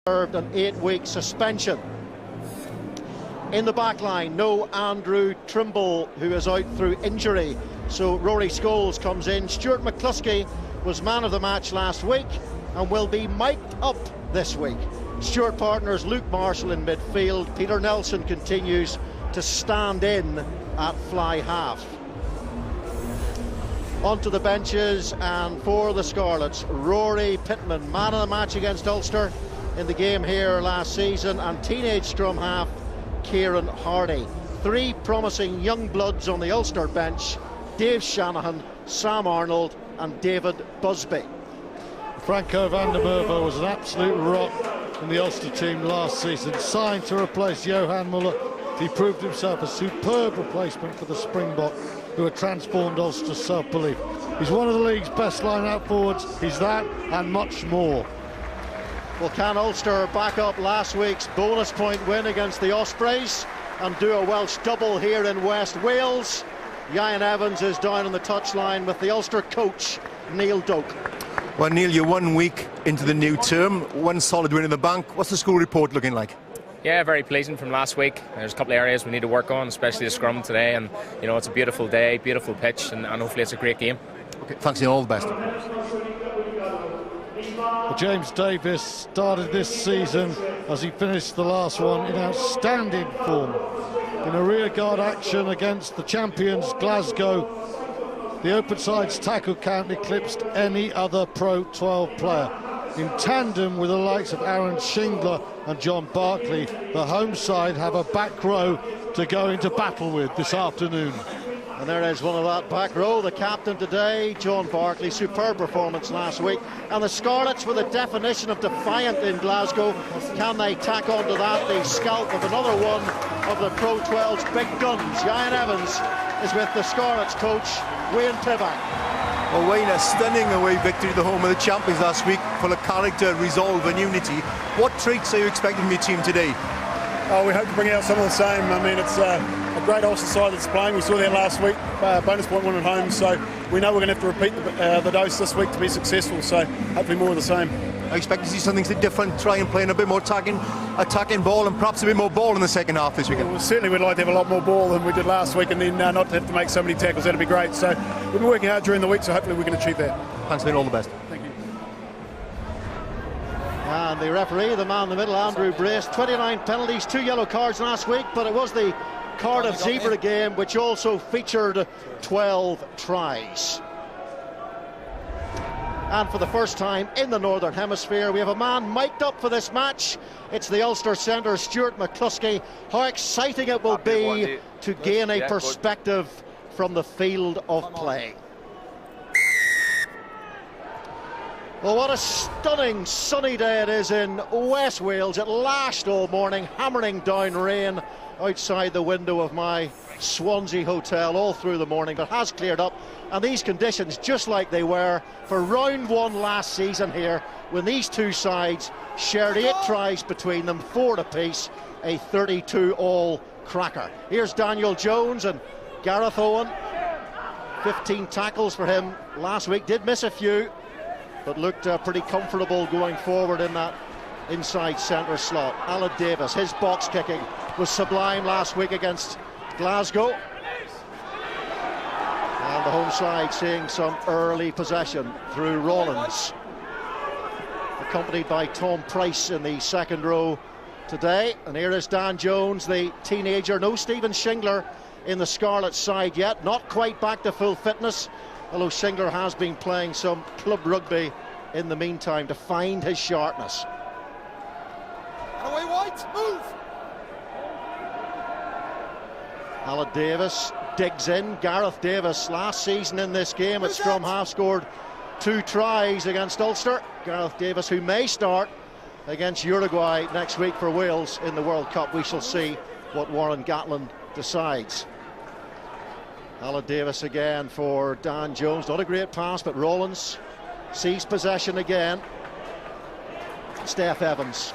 served an 8-week suspension. In the back line, no Andrew Trimble, who is out through injury, so Rory Scholes comes in. Stuart McCluskey was man of the match last week and will be mic'd up this week. Stuart partners Luke Marshall in midfield. Peter Nelson continues to stand in at fly half. Onto the benches, and for the Scarlets, Rory Pittman, man of the match against Ulster in the game here last season, and teenage scrum half Kieran Hardy. Three promising young bloods on the Ulster bench: Dave Shanahan, Sam Arnold and David Busby. Franco van der Merwe was an absolute rock in the Ulster team last season, signed to replace Johan Muller. He proved himself a superb replacement for the Springbok, who had transformed Ulster's self-belief. He's one of the league's best line-out forwards. He's that and much more. Well, can Ulster back up last week's bonus point win against the Ospreys and do a Welsh double here in West Wales? Ian Evans is down on the touchline with the Ulster coach, Neil Doak. Well, Neil, you're 1 week into the new term, one solid win in the bank. What's the school report looking like? Yeah, very pleasing from last week. There's a couple of areas we need to work on, especially the scrum today, and you know, it's a beautiful day, beautiful pitch, and hopefully it's a great game. Okay, thanks, and all the best. Well, James Davis started this season, as he finished the last one, in outstanding form. In a rearguard action against the champions Glasgow, the open side's tackle count eclipsed any other Pro 12 player. In tandem with the likes of Aaron Shingler and John Barclay, the home side have a back row to go into battle with this afternoon. And there is one of that back row, the captain today, John Barclay. Superb performance last week. And the Scarlets, with a definition of defiant in Glasgow, can they tack onto that the scalp of another one of the Pro 12's big guns? Ian Evans is with the Scarlets coach, Wayne Pivac. Well, Wayne, a stunning away victory at the home of the champions last week, full of character, resolve and unity. What traits are you expecting from your team today? Oh, we hope to bring out some of the same. I mean, it's a great Ulster side that's playing. We saw that last week, bonus point win at home, so we know we're going to have to repeat the dose this week to be successful, so hopefully more of the same. I expect to see something different, try and play in a bit more attacking ball and perhaps a bit more ball in the second half this weekend. Well, certainly we'd like to have a lot more ball than we did last week, and then not to have to make so many tackles. That'd be great. So we've been working hard during the week, so hopefully we can achieve that. Thanks, mate. All the best. Thank you. And the referee, the man in the middle, Andrew Brace, 29 penalties, 2 yellow cards last week, but it was the Cardiff Zebra game which also featured 12 tries. And for the first time in the Northern Hemisphere, we have a man mic'd up for this match. It's the Ulster centre, Stuart McCluskey. How exciting it will be to gain a perspective from the field of play. Well, what a stunning sunny day it is in West Wales. It lashed all morning, hammering down rain outside the window of my Swansea hotel all through the morning, but has cleared up. And these conditions, just like they were for round one last season here, when these two sides shared 8 tries between them, 4 apiece, a 32-all cracker. Here's Daniel Jones and Gareth Owen. 15 tackles for him last week, did miss a few, but looked pretty comfortable going forward in that inside centre slot. Alan Davis, his box kicking was sublime last week against Glasgow. And the home side seeing some early possession through Rollins, accompanied by Tom Price in the second row today. And here is Dan Jones, the teenager. No Stephen Shingler in the Scarlet side yet, not quite back to full fitness, although Shingler has been playing some club rugby in the meantime to find his sharpness. And away White, move! Alan Davis digs in. Gareth Davis last season in this game at scrum half scored 2 tries against Ulster. Gareth Davis, who may start against Uruguay next week for Wales in the World Cup. We shall see what Warren Gatland decides. Alan Davis again for Dan Jones. Not a great pass, but Rollins sees possession again. Steph Evans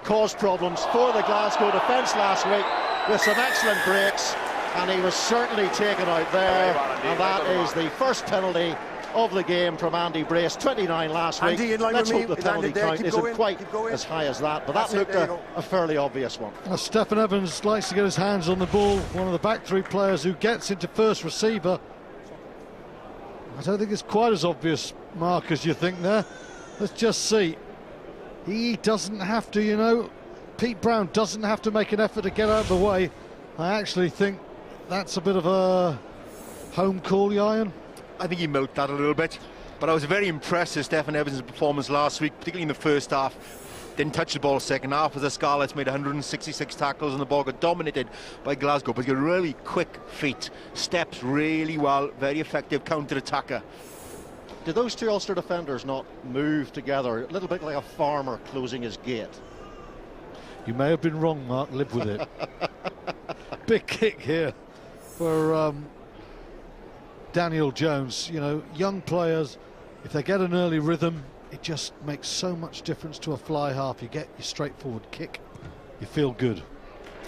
caused problems for the Glasgow defence last week with some excellent breaks, and he was certainly taken out there, and that is the first penalty of the game from Andy Brace. 29 last week. Andy, in line Let's with hope me. the penalty count isn't quite going. as high as that, but That's that looked it, there you a fairly obvious one. Stephen Evans likes to get his hands on the ball. One of the back three players who gets into first receiver. I don't think it's quite as obvious, Mark, as you think there. Let's just see. He doesn't have to, you know. Pete Brown doesn't have to make an effort to get out of the way. I actually think that's a bit of a home call, Ian. I think he milked that a little bit, but I was very impressed with Stephen Evans' performance last week, particularly in the first half. Didn't touch the ball second half as the Scarlets made 166 tackles and the ball got dominated by Glasgow, but he's got really quick feet, steps really well, very effective counter-attacker. Did those two Ulster defenders not move together, a little bit like a farmer closing his gate? You may have been wrong, Mark, live with it. Big kick here for Daniel Jones. You know, young players, if they get an early rhythm, it just makes so much difference to a fly half. You get your straightforward kick, you feel good.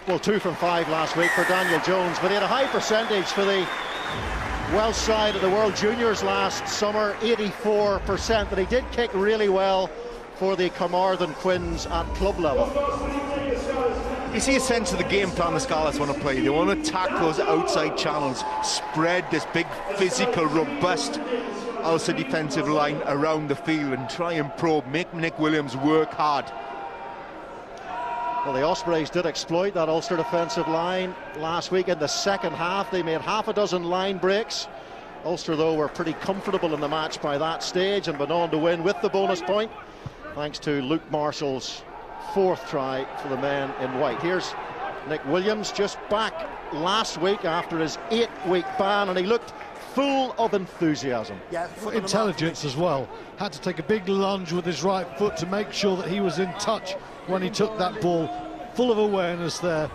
Well, 2 from 5 last week for Daniel Jones, but he had a high percentage for the Welsh side of the World Juniors last summer, 84%, but he did kick really well for the Carmarthen Quins at club level. You see a sense of the game plan the Scarlets want to play. They want to attack those outside channels, spread this big, physical, robust Ulster defensive line around the field and try and probe, make Nick Williams work hard. Well, the Ospreys did exploit that Ulster defensive line last week in the second half. They made half a dozen line breaks. Ulster, though, were pretty comfortable in the match by that stage and went on to win with the bonus point, thanks to Luke Marshall's 4th try for the men in white. Here's Nick Williams, just back last week after his 8-week ban, and he looked full of enthusiasm. Yeah, Intelligence as well. Had to take a big lunge with his right foot to make sure that he was in touch when he took that ball. Full of awareness there.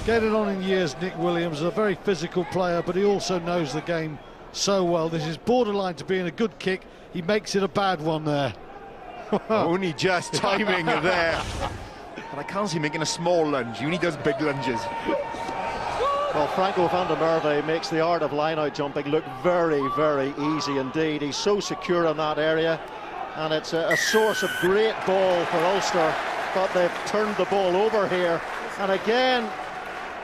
Getting on in years, Nick Williams, a very physical player, but he also knows the game so well. This is borderline to being a good kick. He makes it a bad one there. Only just timing there. But I can't see him making a small lunge. He only does big lunges. Well, Franco van der Merwe makes the art of line-out jumping look very, very easy indeed. He's so secure in that area, and it's a source of great ball for Ulster, but they've turned the ball over here. And again,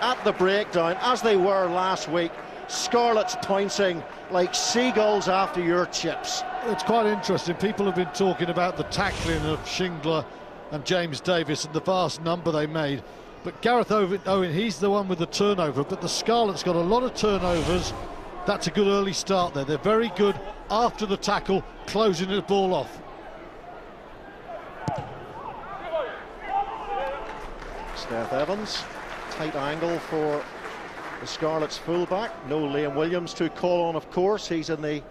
at the breakdown, as they were last week, Scarlets pouncing like seagulls after your chips. It's quite interesting. People have been talking about the tackling of Shingler and James Davis and the vast number they made. But Gareth Owen, he's the one with the turnover, but the Scarlets got a lot of turnovers. That's a good early start there. They're very good after the tackle, closing the ball off. Steph Evans, tight angle for the Scarlets fullback. No Liam Williams to call on, of course. He's in the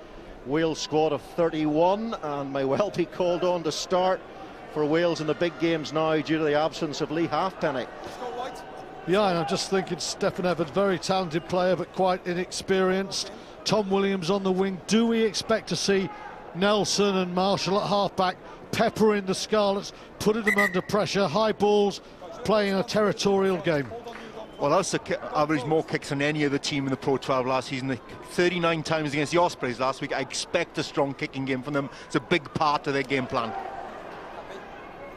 Wales squad of 31 and may well be called on to start for Wales in the big games now due to the absence of Lee Halfpenny. Yeah, and I'm just thinking Stephen Evans, very talented player but quite inexperienced. Tom Williams on the wing. Do we expect to see Nelson and Marshall at halfback peppering the Scarlets, putting them under pressure, high balls, playing a territorial game? Well, Ulster averaged more kicks than any other team in the Pro 12 last season. 39 times against the Ospreys last week. I expect a strong kicking game from them. It's a big part of their game plan.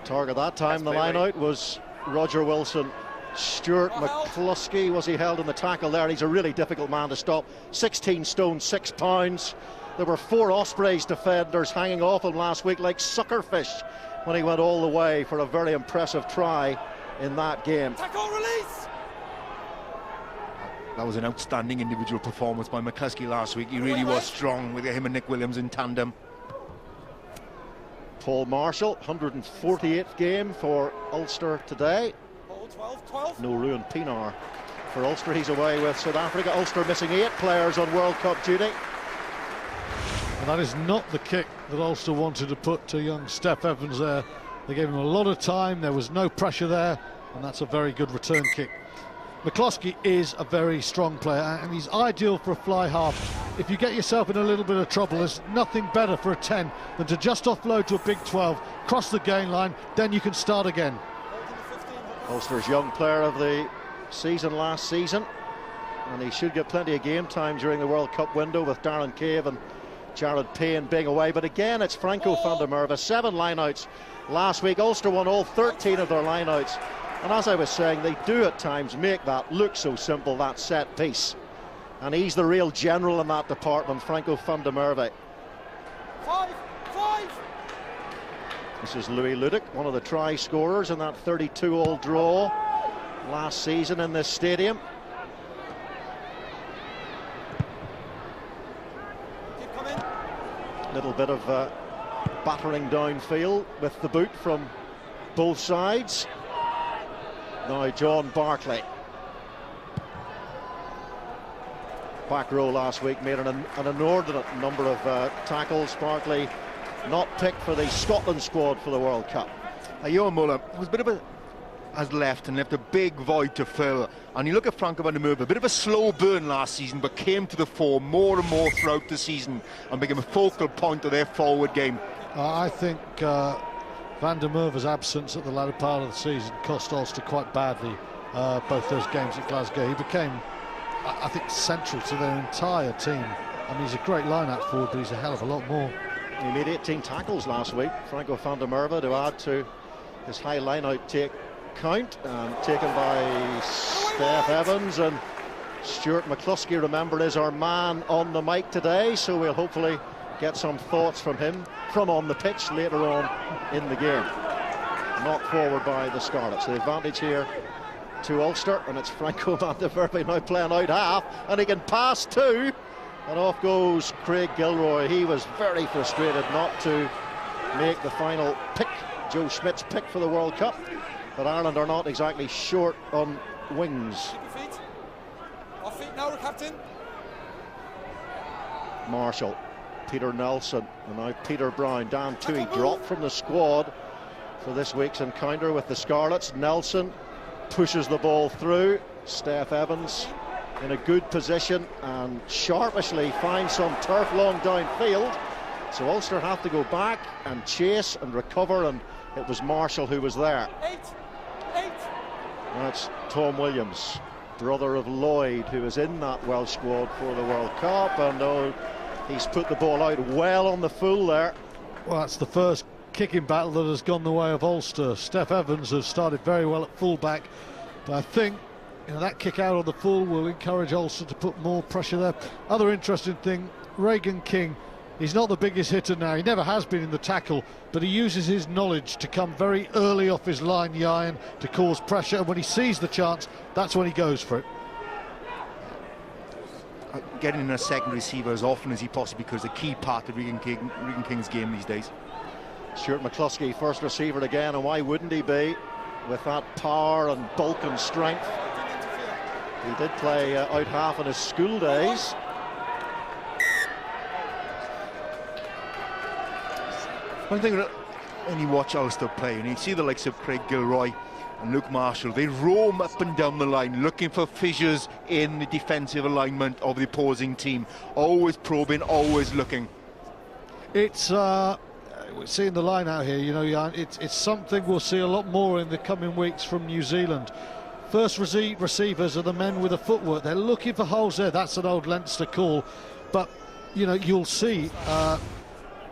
Target that time, the line out was Roger Wilson. Stuart McCluskey, was he held in the tackle there? He's a really difficult man to stop. 16 stone, 6 pounds. There were 4 Ospreys defenders hanging off him last week like suckerfish when he went all the way for a very impressive try in that game. Tackle release! That was an outstanding individual performance by McCluskey last week. He really was strong with him and Nick Williams in tandem. Paul Marshall, 148th game for Ulster today. 12. No Ruan Pienaar for Ulster. He's away with South Africa. Ulster missing 8 players on World Cup duty. And that is not the kick that Ulster wanted to put to young Steph Evans there. They gave him a lot of time. There was no pressure there, and that's a very good return kick. McCluskey is a very strong player, and he's ideal for a fly half. If you get yourself in a little bit of trouble, there's nothing better for a 10 than to just offload to a big 12, cross the gain line, then you can start again. Ulster's young player of the season last season, and he should get plenty of game time during the World Cup window with Darren Cave and Jared Payne being away, but again it's Franco van der Merwe. 7 lineouts last week. Ulster won all 13 of their lineouts, and as I was saying, they do at times make that look so simple, that set piece, and he's the real general in that department, Franco van der Merwe. 5. This is Louis Ludic, one of the try scorers in that 32-all draw last season in this stadium. Keep coming. Little bit of battering downfield with the boot from both sides. Now John Barclay. Back row last week made an inordinate number of tackles. Barclay not picked for the Scotland squad for the World Cup. Johan Muller was a bit of a has left a big void to fill, and you look at Franco van der Merwe, a bit of a slow burn last season, but came to the fore more and more throughout the season and became a focal point of their forward game. I think van der Merwe's absence at the latter part of the season cost Ulster quite badly, both those games at Glasgow. He became, I think, central to their entire team. I mean, he's a great line-out forward, but he's a hell of a lot more. He made 18 tackles last week, Franco van der Merwe, to add to his high line-out count, taken by Steph Evans, and Stuart McCluskey, remember, is our man on the mic today, so we'll hopefully get some thoughts from him from on the pitch later on in the game. Knocked forward by the Scarlets. The advantage here to Ulster, and it's Franco van der Merwe now playing out half, and he can pass too, and off goes Craig Gilroy. He was very frustrated not to make the final pick, Joe Schmidt's pick for the World Cup, but Ireland are not exactly short on wings. Keep your feet. Off feet now, Captain. Marshall, Peter Nelson, and now Peter Brown. Dan Toohey dropped from the squad for this week's encounter with the Scarlets. Nelson pushes the ball through. Steph Evans in a good position and sharpishly finds some turf long downfield. So Ulster have to go back and chase and recover, and it was Marshall who was there. 8. That's Tom Williams, brother of Lloyd, who is in that Welsh squad for the World Cup, and he's put the ball out well on the full there. Well, that's the first kicking battle that has gone the way of Ulster. Steph Evans has started very well at fullback, but I think that kick out on the full will encourage Ulster to put more pressure there. Other interesting thing, Regan King, he's not the biggest hitter now, he never has been in the tackle, but he uses his knowledge to come very early off his line yarn to cause pressure, and when he sees the chance, that's when he goes for it. Getting in a second receiver as often as he possibly could is a key part of Regan King's game these days. Stuart McCluskey, first receiver again, and why wouldn't he be, with that power and bulk and strength? He did play out half in his school days. One thing when you watch Ulster play, and you see the likes of Craig Gilroy and Luke Marshall, they roam up and down the line looking for fissures in the defensive alignment of the opposing team, always probing, always looking. It's we're seeing the line out here, you know, Jan, it's something we'll see a lot more in the coming weeks from New Zealand. First receivers are the men with the footwork. They're looking for holes there. That's an old Leinster call, but you know, you'll see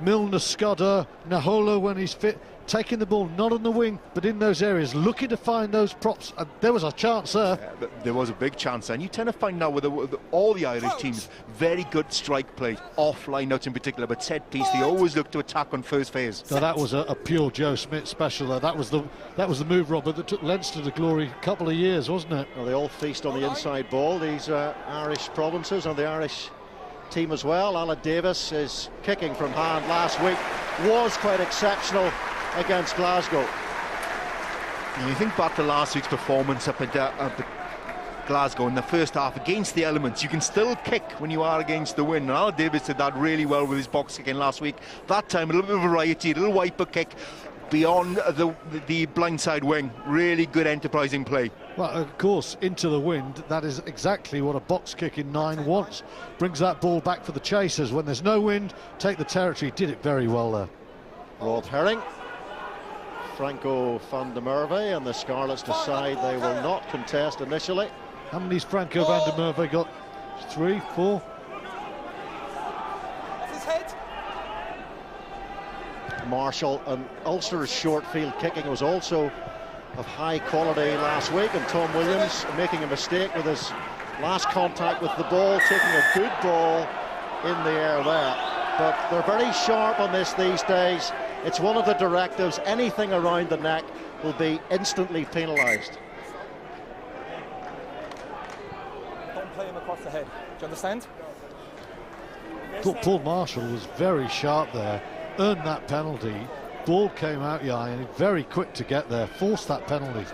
Milner, Scudder, Nahola when he's fit, taking the ball not on the wing but in those areas, looking to find those props, and there was a chance there. There was a big chance, and you tend to find now with all the Irish teams, very good strike plays, off line-outs in particular, but set piece, they always look to attack on first phase. So that was a pure Joe Schmidt special there. That was the move, Robert, that took Leinster to glory a couple of years, wasn't it? Well, they all feast on the inside ball, these Irish provinces, and the Irish team as well. Alan Davis, is kicking from hand last week was quite exceptional against Glasgow. And you think back to last week's performance up at Glasgow in the first half against the elements, you can still kick when you are against the wind. And Alan Davis did that really well with his box kicking last week. That time a little bit of variety, a little wiper kick beyond the blindside wing. Really good enterprising play. Well, of course, into the wind, that is exactly what a box kick in 9 wants. Brings that ball back for the chasers. When there's no wind, take the territory. Did it very well there. Rob Herring, Franco van der Merwe, and the Scarlets decide they will not contest initially. How many's Franco van der Merwe got? 3, 4? Off his head. Marshall. And Ulster's short field kicking was also of high quality last week, and Tom Williams making a mistake with his last contact with the ball, taking a good ball in the air there. But they're very sharp on this these days. It's one of the directives. Anything around the neck will be instantly penalised. Don't play him across the head. Do you understand? Thought Paul Marshall was very sharp there, earned that penalty. Ball came out, and very quick to get there, forced that penalty.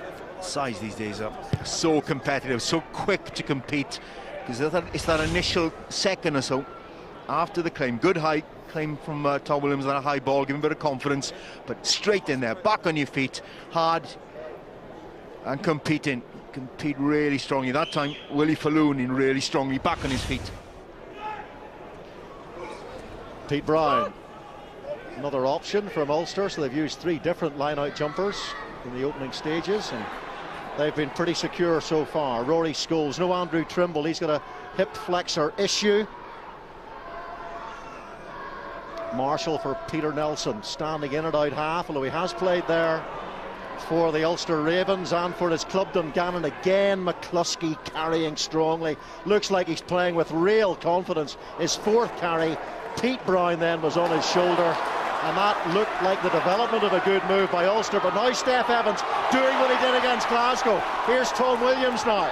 Size these days are so competitive, so quick to compete, because it's that initial second or so after the claim. Good high claim from Tom Williams on a high ball, giving a bit of confidence, but straight in there, back on your feet, hard and compete really strongly. That time Willie Falloon in really strongly, back on his feet. Pete Brown, another option from Ulster, so they've used 3 different line-out jumpers in the opening stages, and they've been pretty secure so far. Rory Scholes, no Andrew Trimble, he's got a hip flexor issue. Marshall for Peter Nelson, standing in and out half, although he has played there for the Ulster Ravens and for his club Dungannon. Again, McCluskey carrying strongly, looks like he's playing with real confidence. His 4th carry. Pete Brown then was on his shoulder, and that looked like the development of a good move by Ulster. But now Steph Evans doing what he did against Glasgow. Here's Tom Williams now.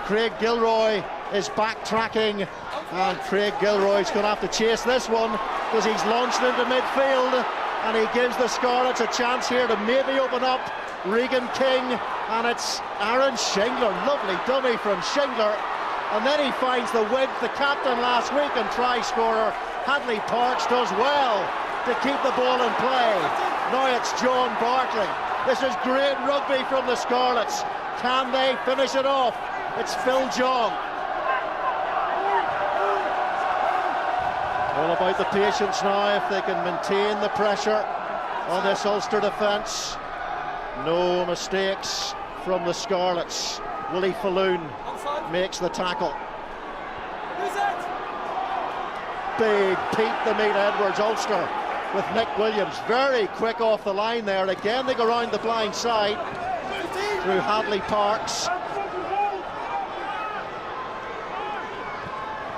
Craig Gilroy is backtracking, and Craig Gilroy's going to have to chase this one because he's launched into midfield, and he gives the Scarlets a chance here to maybe open up. Regan King, and it's Aaron Shingler. Lovely dummy from Shingler, and then he finds the width. The captain last week and try scorer Hadley Parks does well to keep the ball in play. Now it's John Barkley. This is great rugby from the Scarlets. Can they finish it off? It's Phil John. All about the patience now, if they can maintain the pressure on this Ulster defence. No mistakes from the Scarlets. Willie Falloon makes the tackle. Big Pete the Meat Edwards, Ulster, with Nick Williams. Very quick off the line there. Again, they go round the blind side through Hadley Parks.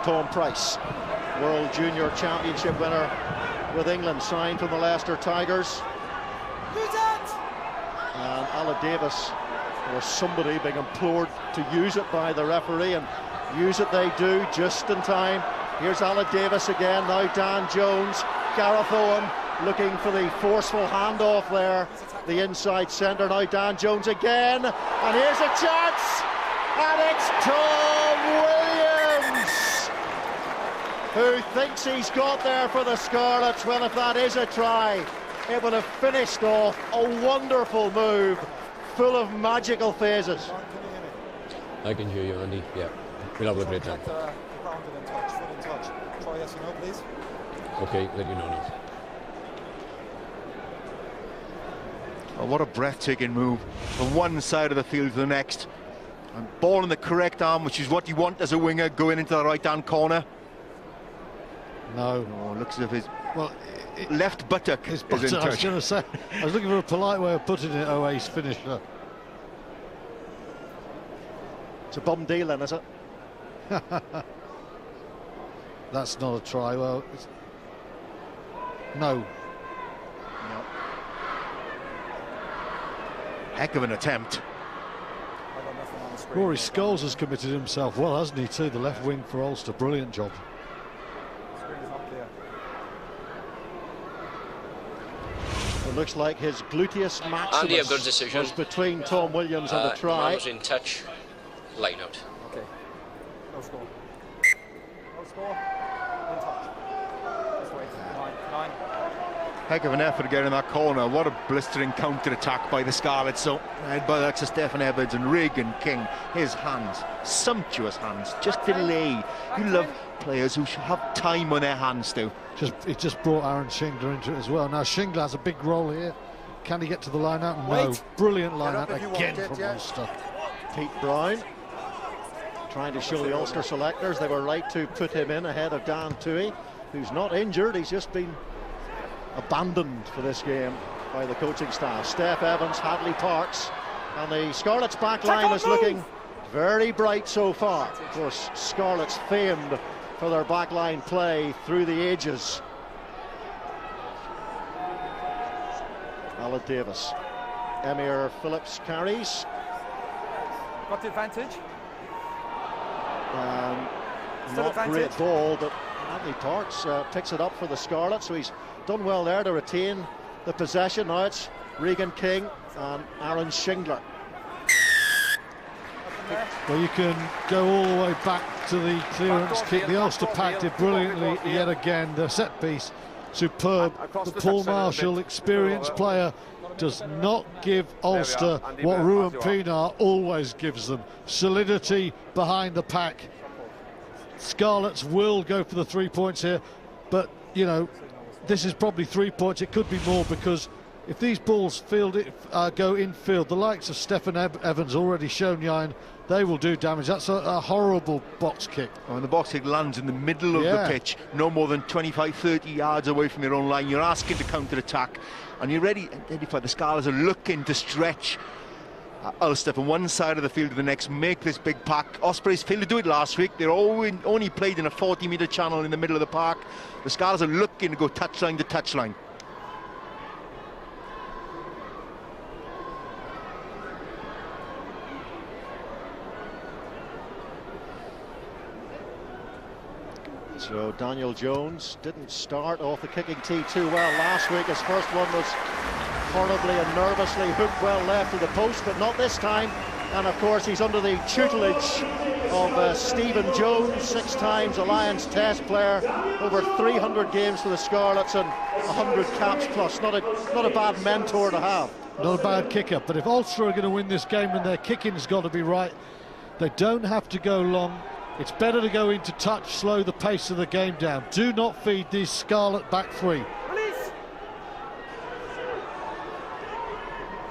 Tom Price, World Junior Championship winner with England, signed from the Leicester Tigers. And Alan Davis, or somebody being implored to use it by the referee, and use it they do just in time. Here's Alan Davis again, now Dan Jones. Gareth Owen looking for the forceful handoff there, the inside centre. Now Dan Jones again, and here's a chance, and it's Tom Williams who thinks he's got there for the Scarlets. Well, if that is a try, it would have finished off a wonderful move, full of magical phases. I can hear you, Andy. Yeah, we'll have a great time. Try yes or no, please. Okay, let you know now. Oh, what a breathtaking move from one side of the field to the next. And ball in the correct arm, which is what you want as a winger, going into the right-hand corner. No. Oh, looks as if his left buttock is in touch. I was going to say, I was looking for a polite way of putting it. Oh, ace finisher. It's a bum deal then, is it? That's not a try. Well, no. Heck of an attempt. Rory Scholes has committed himself well, hasn't he, too? The left wing for Ulster. Brilliant job. It looks like his gluteus maximus Andy, a good decision. was between Tom Williams and the try. Man was in touch. Line out. Okay. No score. No score. In touch. Just wait. 9. Heck of an effort to get in that corner. What a blistering counter-attack by the Scarlets. So, head by Alexa Stephen Evans and Regan King. His hands, sumptuous hands, just delay. You love players who should have time on their hands too. It just brought Aaron Shingler into it as well. Now Shingler has a big role here. Can he get to the line out? No. Brilliant line out again from Ulster. Pete Brown trying to show the Ulster selectors they were right to put him in ahead of Dan Toohey, who's not injured. He's just been abandoned for this game by the coaching staff. Steph Evans, Hadley Parks, and the Scarlets back line is looking very bright so far. Of course, Scarlets famed for their backline play through the ages. Alan Davis. Emir Phillips carries. Got the advantage. Not great ball, but Hadley Parks picks it up for the Scarlets, so he's done well there to retain the possession. Now it's Regan King and Aaron Shingler. Well, you can go all the way back to the clearance kick. The Ulster pack did brilliantly yet again. The set piece, superb. But Paul Marshall, experienced player, does not give Ulster what Ruan Pienaar always gives them: solidity behind the pack. Scarlets will go for the 3 points here, but you know, this is probably 3 points. It could be more, because if these balls go infield, the likes of Stephen Evans already shown Yain, they will do damage. That's a horrible box kick. Oh, and the box kick lands in the middle of the pitch, no more than 25-30 yards away from your own line. You're asking to counter-attack, and you're ready. The Scarlets are looking to stretch Ulster from one side of the field to the next, make this big pack. Ospreys failed to do it last week. They're only played in a 40-metre channel in the middle of the park. The Scarlets are looking to go touchline to touchline. So Daniel Jones didn't start off the kicking tee too well last week. His first one was horribly and nervously hooked well left of the post, but not this time. And of course he's under the tutelage of Stephen Jones, 6 times Alliance Test player, over 300 games for the Scarlets and 100 caps plus. Not a bad mentor to have. Not a bad kicker, but if Ulster are going to win this game, and their kicking's got to be right, they don't have to go long. It's better to go into touch, slow the pace of the game down. Do not feed these Scarlet back three.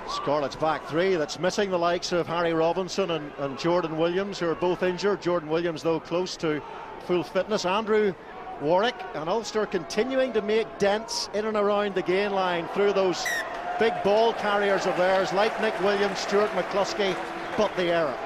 Scarlet's back three that's missing the likes of Harry Robinson and Jordan Williams, who are both injured. Jordan Williams, though, close to full fitness. Andrew Warwick, and Ulster continuing to make dents in and around the gain line through those big ball carriers of theirs, like Nick Williams, Stuart McCluskey, but the error.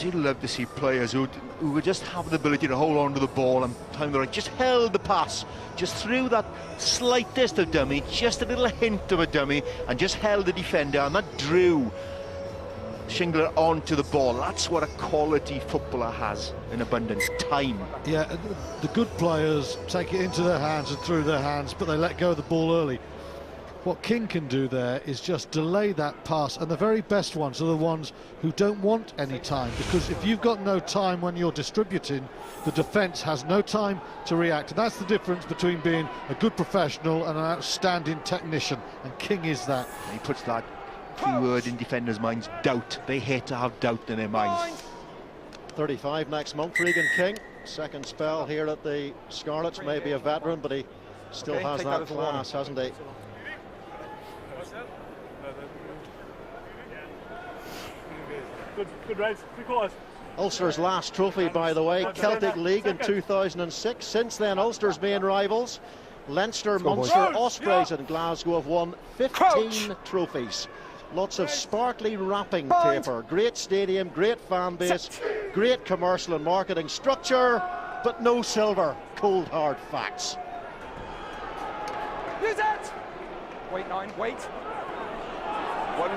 You'd love to see players who would just have the ability to hold on to the ball and time the right, just held the pass, just threw that slightest of dummy, just a little hint of a dummy, and just held the defender, and that drew Shingler onto the ball. That's what a quality footballer has in abundance: time. Yeah, the good players take it into their hands and through their hands, but they let go of the ball early. What King can do there is just delay that pass, and the very best ones are the ones who don't want any time, because if you've got no time when you're distributing, the defence has no time to react. And that's the difference between being a good professional and an outstanding technician, and King is that. He puts that key word in defenders' minds: doubt. They hate to have doubt in their minds. 35 next month, Regan King. Second spell here at the Scarlets, maybe a veteran, but he still has that class, hasn't he? Good race, good cause. Ulster's last trophy, by the way, Celtic League in 2006. Since then, Ulster's main rivals, Leinster, Munster, Ospreys and Glasgow, have won 15 trophies. Lots of sparkly wrapping paper, great stadium, great fan base, great commercial and marketing structure, but no silver. Cold hard facts. Use it! Wait, 9, wait.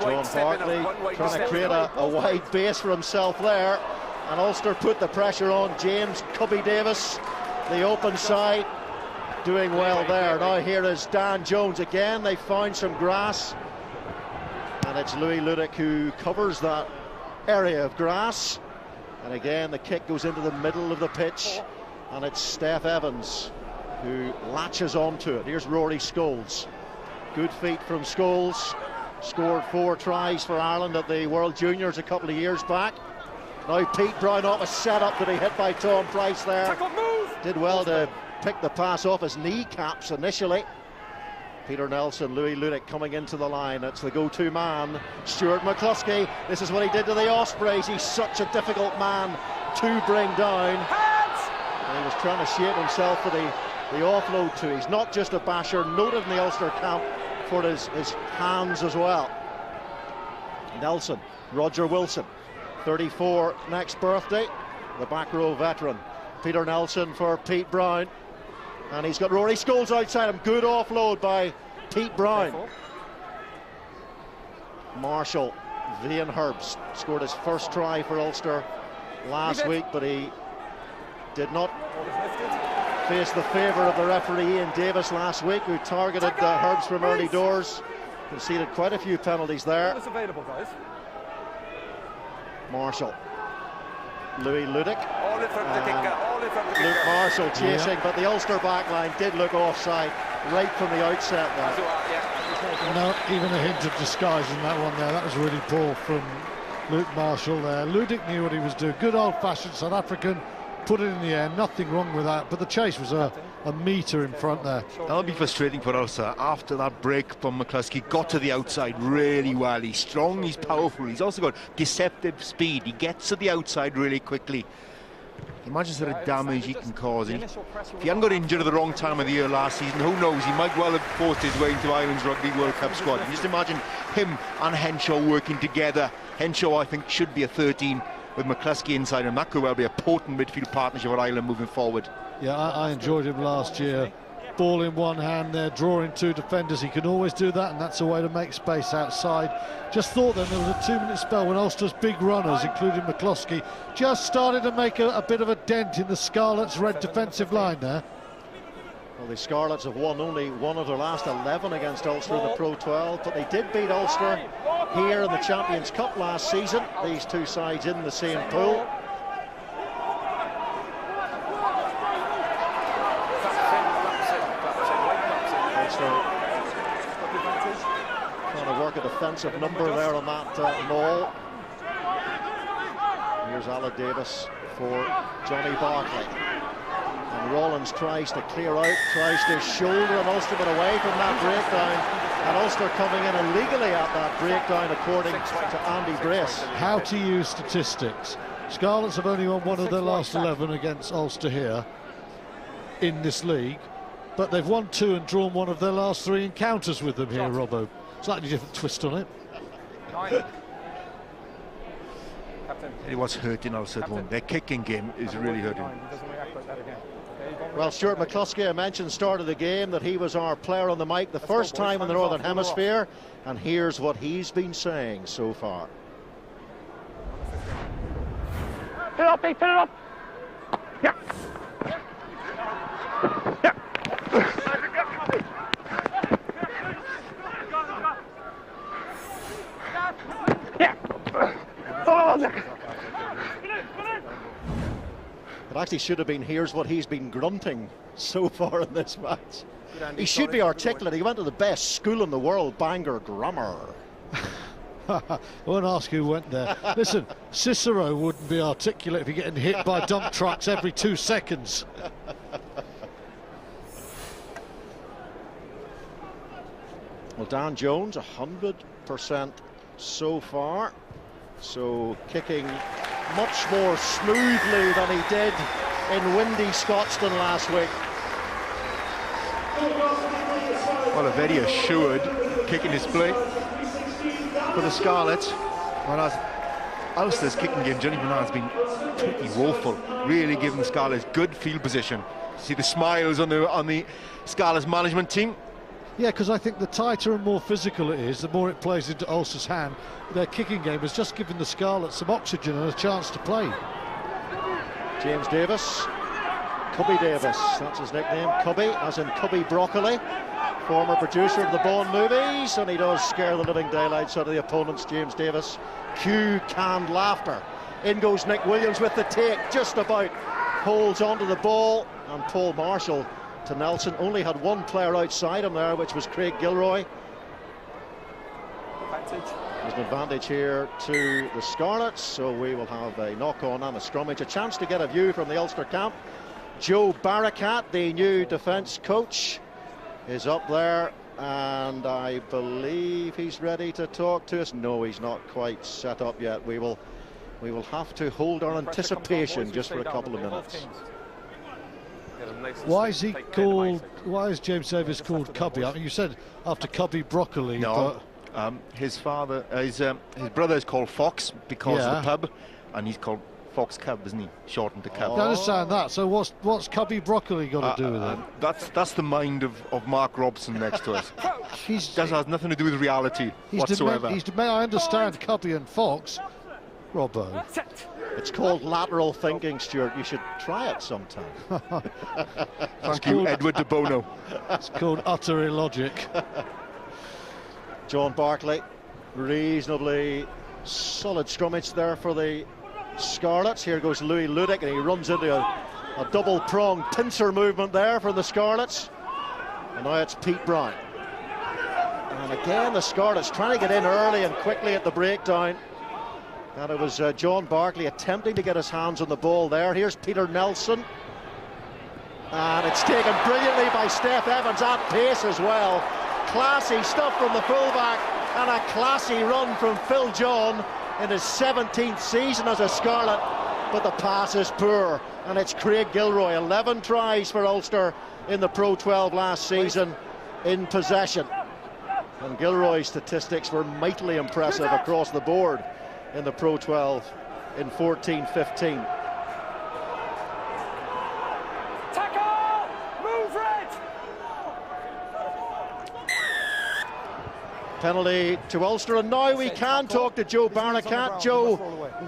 John Barkley trying to create a wide base for himself there, and Ulster put the pressure on James Cubby Davis, the open side, doing well there. Now here is Dan Jones again. They found some grass, and it's Louis Ludick who covers that area of grass, and again the kick goes into the middle of the pitch, and it's Steph Evans who latches onto it. Here's Rory Scholes. Good feet from Scholes. Scored 4 tries for Ireland at the World Juniors a couple of years back. Now Pete Brown off a set-up that he hit by Tom Price there. Tackle, move! Did well to pick the pass off his kneecaps initially. Peter Nelson, Louis Ludick coming into the line. It's the go-to man, Stuart McCluskey. This is what he did to the Ospreys. He's such a difficult man to bring down. And he was trying to shape himself for the offload too. He's not just a basher, noted in the Ulster camp for his hands as well. Nelson, Roger Wilson, 34 next birthday, the back row veteran. Peter Nelson for Pete Brown. And he's got Rory Scholes outside him. Good offload by Pete Brown. Marshall, Ian Herbst, scored his first try for Ulster last week, but he did not face the favour of the referee Ian Davis last week, who targeted Herbst from early doors. Conceded quite a few penalties there. Available, guys. Marshall, Louis Ludick. All in front of the kicker. All in front of the Luke kicker. Marshall chasing, but the Ulster backline did look offside right from the outset there. Not even a hint of disguise in that one there. That was really poor from Luke Marshall there. Ludick knew what he was doing. Good old-fashioned South African. Put it in the air, nothing wrong with that, but the chase was a metre in front there. That'll be frustrating for Ulster. After that break from McCluskey, got to the outside really well. He's strong, he's powerful, he's also got deceptive speed. He gets to the outside really quickly. Imagine the sort of damage he can cause. If he hadn't got injured at the wrong time of the year last season, who knows, he might well have forced his way into Ireland's Rugby World Cup squad. Just imagine him and Henshaw working together. Henshaw, I think, should be a 13 with McCluskey inside him. That could well be a potent midfield partnership for Ireland moving forward. Yeah, I enjoyed him last year. Ball in one hand there, drawing two defenders. He can always do that, and that's a way to make space outside. Just thought then there was a 2-minute spell when Ulster's big runners, including McCluskey, just started to make a bit of a dent in the Scarlets' red defensive line there. Well, the Scarlets have won only one of their last 11 against Ulster in the Pro 12, but they did beat Ulster here in the Champions Cup last season. These two sides in the same pool. Trying to work a defensive number there on that maul. Here's Alan Davis for Johnny Barclay. And Rollins tries to clear out, tries to shoulder and Ulster, but away from that breakdown. And Ulster coming in illegally at that breakdown, according to Andy Brace. How to use statistics. Scarlets have only won one of their last 11 against Ulster here in this league, but they've won 2 and drawn one of their last 3 encounters with them here, Robbo. Slightly different twist on it. It was hurting Ulster at one. Their kicking game is really hurting. Well, Stuart McCluskey, I mentioned start of the game that he was our player on the mic the first time in the Northern Hemisphere, and here's what he's been saying so far. Put it up, Pete, put it up! Yeah! Yeah! Yeah! Oh, It actually should have been, here's what he's been grunting so far in this match. He should be articulate. He went to the best school in the world, Bangor Grammar. I won't ask who went there. Listen, Cicero wouldn't be articulate if you're getting hit by dump trucks every 2 seconds. Well, Dan Jones, 100% so far. So kicking much more smoothly than he did in windy Scotstoun last week. Well, a very assured kicking display for the Scarlets. Whereas Ulster's kicking game, Johnny Bernard, has been pretty woeful, really giving the Scarlets good field position. See the smiles on the Scarlets management team. Yeah, because I think the tighter and more physical it is, the more it plays into Ulster's hand. Their kicking game has just given the Scarlets some oxygen and a chance to play. James Davis, Cubby Davis, that's his nickname, Cubby, as in Cubby Broccoli, former producer of the Bond movies, and he does scare the living daylights out of the opponents, James Davis. Cue canned laughter. In goes Nick Williams with the take, just about holds onto the ball, and Paul Marshall to Nelson only had one player outside him there, which was Craig Gilroy. There's an advantage here to the Scarlets, so we will have a knock-on and a scrummage. A chance to get a view from the Ulster camp Joe Barakat, the new defence coach, is up there, and I believe he's ready to talk to us. No, he's not quite set up yet. We will have to hold our anticipation just for a couple of minutes. Why is he called? Why is James Davis called Cubby? I mean, you said after Cubby Broccoli. No, his father, his brother is called Fox because of the pub, and he's called Fox Cub, isn't he? Shortened to Cub. I understand that. So what's Cubby Broccoli got to do with it? That's the mind of Mark Robson next to us. That has nothing to do with reality whatsoever. I understand Cubby and Fox. Robbo. It's called lateral thinking, Stuart. You should try it sometime. Thank you, Edward de Bono. It's called utter illogic. John Barclay, reasonably solid scrummage there for the Scarlets. Here goes Louis Ludick, and he runs into a double-pronged pincer movement there for the Scarlets. And now it's Pete Brown. And again, the Scarlets trying to get in early and quickly at the breakdown. And it was John Barclay attempting to get his hands on the ball there. Here's Peter Nelson. And it's taken brilliantly by Steph Evans at pace as well. Classy stuff from the fullback, and a classy run from Phil John in his 17th season as a Scarlet. But the pass is poor, and it's Craig Gilroy. 11 tries for Ulster in the Pro 12 last season in possession. And Gilroy's statistics were mightily impressive across the board in the Pro 12 in 14-15. Tackle! Move red! Penalty to Ulster, and now we can talk to Joe Barakat. Joe,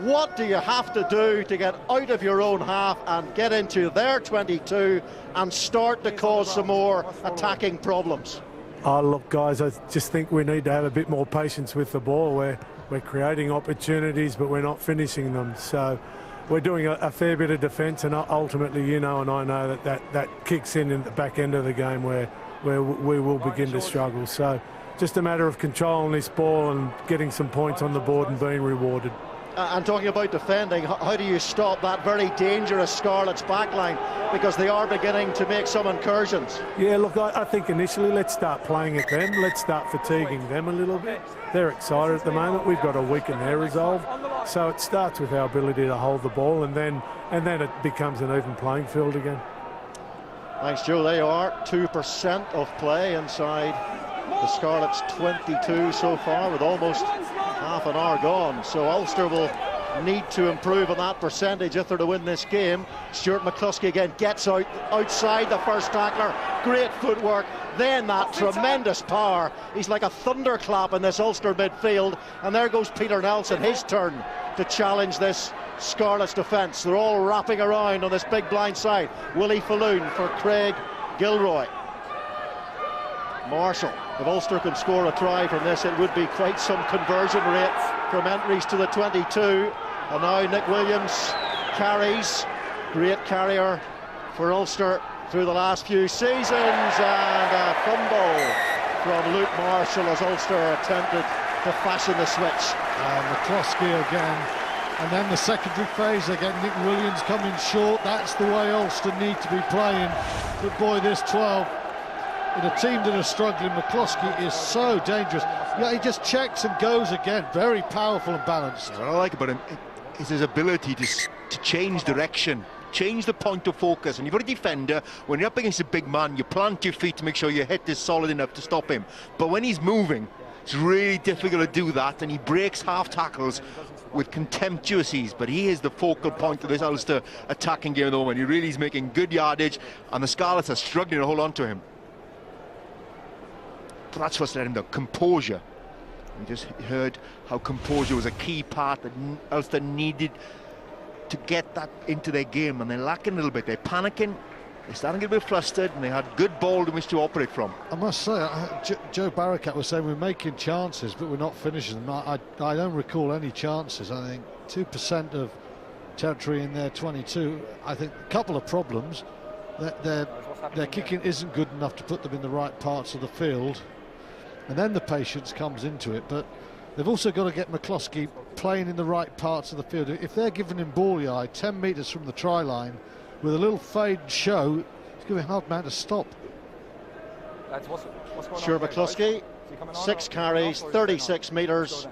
what do you have to do to get out of your own half and get into their 22 and start to cause some more attacking problems? Oh, look, guys, I just think we need to have a bit more patience with the ball. We're creating opportunities, but we're not finishing them. So we're doing a fair bit of defence, and ultimately, you know, and I know that kicks in the back end of the game where we will begin to struggle. So just a matter of controlling this ball and getting some points on the board and being rewarded. And talking about defending, how do you stop that very dangerous Scarlets backline, because they are beginning to make some incursions? Yeah, look, I think initially let's start playing at them. Let's start fatiguing them a little bit. They're excited at the moment. We've got to weaken their resolve. So it starts with our ability to hold the ball, and then it becomes an even playing field again. Thanks, Joe. They are 2% of play inside the Scarlets' 22 so far, with almost half an hour gone. So Ulster will need to improve on that percentage if they're to win this game. Stuart McCluskey again gets outside the first tackler. Great footwork. Then that tremendous power. He's like a thunderclap in this Ulster midfield. And there goes Peter Nelson, his turn to challenge this Scarlets defence. They're all wrapping around on this big blind side. Willie Falloon for Craig Gilroy. Marshall, if Ulster can score a try from this, it would be quite some conversion rate from entries to the 22. And now Nick Williams carries, great carrier for Ulster through the last few seasons, and a fumble from Luke Marshall as Ulster attempted to fashion the switch. McCluskey again, and then the secondary phase again. Nick Williams coming short. That's the way Ulster need to be playing. But boy, this 12 in a team that are struggling, McCluskey is so dangerous. Yeah, he just checks and goes again. Very powerful and balanced. What I like about him is his ability to change direction, change the point of focus. And you've got a defender, when you're up against a big man, you plant your feet to make sure your hit is solid enough to stop him. But when he's moving, it's really difficult to do that, and he breaks half tackles with contemptuous ease. But he is the focal point of this Ulster attacking game at the moment. He really is making good yardage, and the Scarlets are struggling to hold on to him. But that's what's letting them, composure. We just heard how composure was a key part that Ulster needed to get that into their game, and they're lacking a little bit. They're panicking, they're starting to get a bit flustered, and they had good ball in which to operate from. I must say, Joe Barakat was saying we're making chances, but we're not finishing them. I don't recall any chances. I think 2% of territory in their 22. I think a couple of problems. Their kicking isn't good enough to put them in the right parts of the field. And then the patience comes into it, but they've also got to get McCluskey playing in the right parts of the field. If they're giving him ball yard 10 metres from the try line, with a little fade show. It's going to be a hard man to stop. Lads, what's going on? Stuart Right? McCluskey, Is he coming on 6 or carries, off, or is he 36 on? metres, Go then.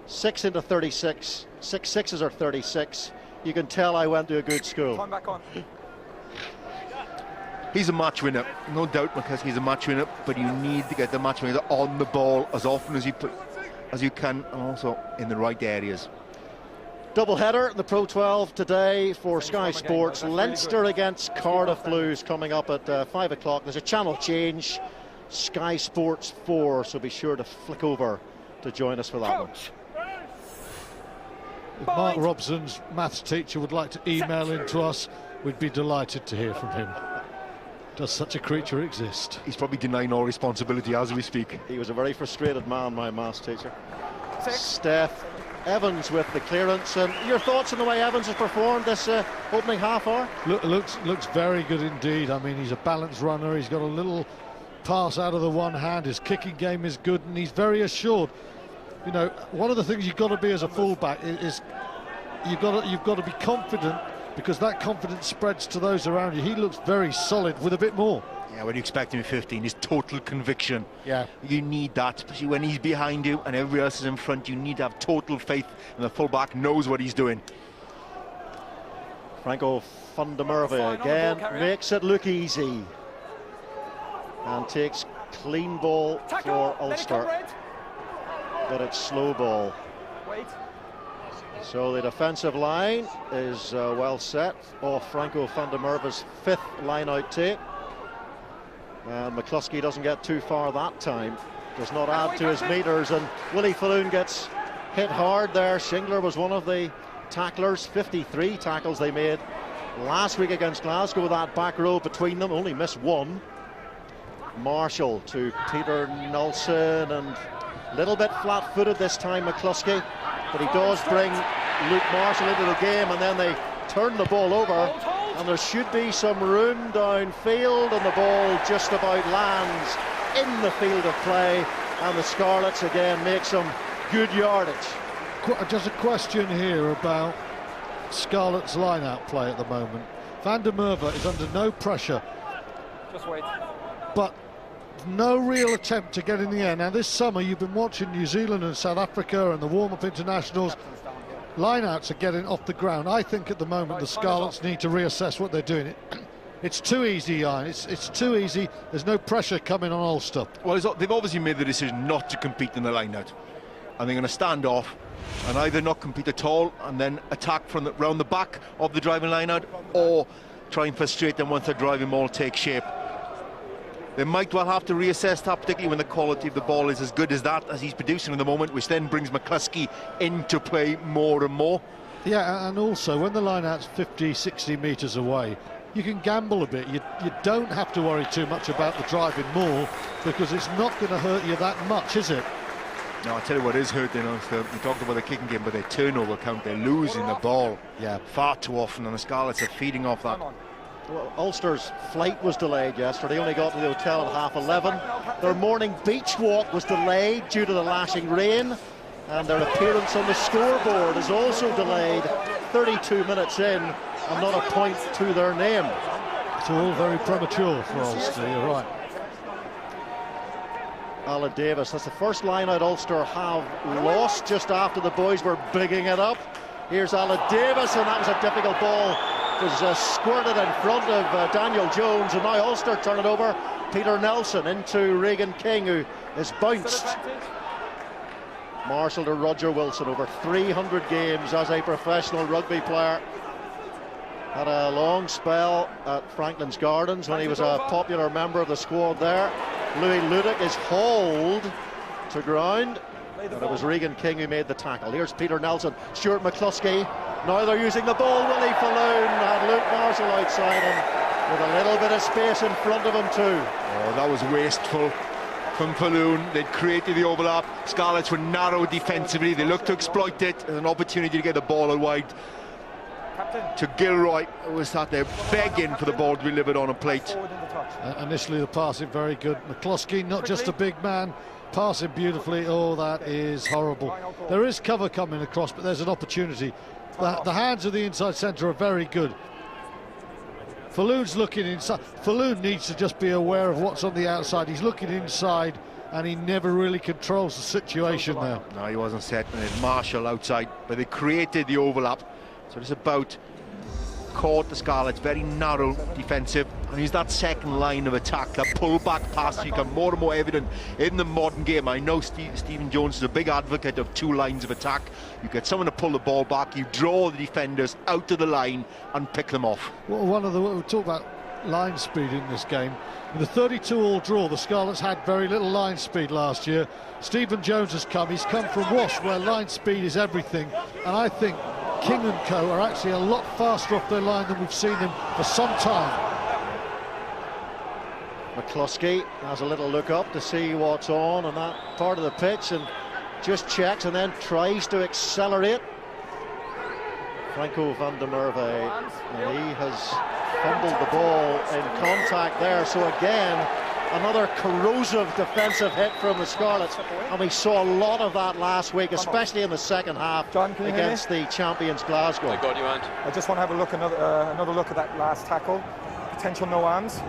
6 into 36, 6 sixes are 36. You can tell I went to a good school. Time back on. He's a match winner, no doubt, because he's a match winner, but you need to get the match winner on the ball as often as you can, and also in the right areas. Double header in the Pro 12 today for Sky Sports. Leinster against Cardiff Blues coming up at 5 o'clock. There's a channel change, Sky Sports 4, so be sure to flick over to join us for that one. If Mark Robson's maths teacher would like to email in to us, we'd be delighted to hear from him. Does such a creature exist? He's probably denying all responsibility as we speak. He was a very frustrated man, my maths teacher. Steph Evans with the clearance. And your thoughts on the way Evans has performed this opening half hour? Looks very good indeed. I mean, he's a balanced runner. He's got a little pass out of the one hand. His kicking game is good, and he's very assured. You know, one of the things you've got to be as a fullback is you've got to be confident, because that confidence spreads to those around you. He looks very solid with a bit more. Yeah, what do you expect him at 15? His total conviction. Yeah. You need that, especially when he's behind you and everybody else is in front. You need to have total faith, and the fullback knows what he's doing. Franco van der Merwe again makes it look easy and takes clean ball for Ulster, but it's slow ball. Wait. So the defensive line is well set off Franco van der Merwe's 5th line-out take. And McCluskey doesn't get too far that time. Does not add to his metres, and Willie Falloon gets hit hard there. Shingler was one of the tacklers. 53 tackles they made last week against Glasgow with that back row between them. Only missed one. Marshall to Peter Nelson, and a little bit flat-footed this time, McCluskey. But he does bring Luke Marshall into the game, and then they turn the ball over, and there should be some room downfield, and the ball just about lands in the field of play, and the Scarlets again make some good yardage. Just a question here about Scarlets line-out play at the moment. Van der Merwe is under no pressure. Just wait. But no real attempt to get in the air. Now, this summer you've been watching New Zealand and South Africa and the warm-up internationals. Line-outs are getting off the ground. I think at the moment the Scarlets need to reassess what they're doing. It's too easy, Ian. It's too easy. There's no pressure coming on Ulster. Well, they've obviously made the decision not to compete in the line-out, and they're going to stand off and either not compete at all and then attack from round the back of the driving line-out, or try and frustrate them once the driving ball takes shape. They might well have to reassess that, particularly when the quality of the ball is as good as that as he's producing at the moment, which then brings McCluskey into play more and more. Yeah, and also when the line-out's 50, 60 metres away, you can gamble a bit. You don't have to worry too much about the driving more, because it's not going to hurt you that much, is it? No, I tell you what is hurting us. We talked about the kicking game, but their turnover count, they're losing the ball far too often, and the Scarlets are feeding off that. Well, Ulster's flight was delayed yesterday. They only got to the hotel at 11:30. Their morning beach walk was delayed due to the lashing rain, and their appearance on the scoreboard is also delayed 32 minutes in, and not a point to their name. It's all very premature for Ulster, you're right. Alan Davis, that's the first line out Ulster have lost just after the boys were bigging it up. Here's Alan Davis, and that was a difficult ball. It was squirted in front of Daniel Jones, and now Ulster turn it over. Peter Nelson into Regan King, who is bounced. Marshall to Roger Wilson, over 300 games as a professional rugby player. Had a long spell at Franklin's Gardens when he was a popular member of the squad there. Louis Ludick is hauled to ground, and it was Regan King who made the tackle. Here's Peter Nelson, Stuart McCluskey. Now they're using the ball. Willie Falloon had Luke Marshall outside him with a little bit of space in front of him too. Oh, that was wasteful from Falloon. They'd created the overlap. Scarlets were narrow defensively. They looked to exploit it as an opportunity to get the ball out wide. To Gilroy, who was sat there begging for the ball to be delivered on a plate. Initially the passing very good. McCluskey, not just a big man, passing beautifully. Oh, that is horrible. There is cover coming across, but there's an opportunity. The hands of the inside centre are very good. Falloon's looking inside. Falloon needs to just be aware of what's on the outside. He's looking inside, and he never really controls the situation now. No, he wasn't set, and it's Marshall outside, but they created the overlap. So it's about caught the Scarlets, very narrow defensive, and he's that second line of attack, that pull-back pass become more and more evident in the modern game. I know Stephen Jones is a big advocate of two lines of attack. You get someone to pull the ball back, you draw the defenders out to the line and pick them off. Well, we talk about line speed in this game. In the 32-all draw, the Scarlets had very little line speed last year. Stephen Jones has come. He's come from Wash, where line speed is everything, and I think King and co are actually a lot faster off their line than we've seen them for some time. McCluskey has a little look up to see what's on that part of the pitch and just checks and then tries to accelerate. Franco van der Merwe, and he has fumbled the ball in contact there. So again, another corrosive defensive hit from the Scarlets, and we saw a lot of that last week, especially in the second half. John, against the champions Glasgow. I got you, Ant. I just want to have a look, another look at that last tackle. Potential no arms.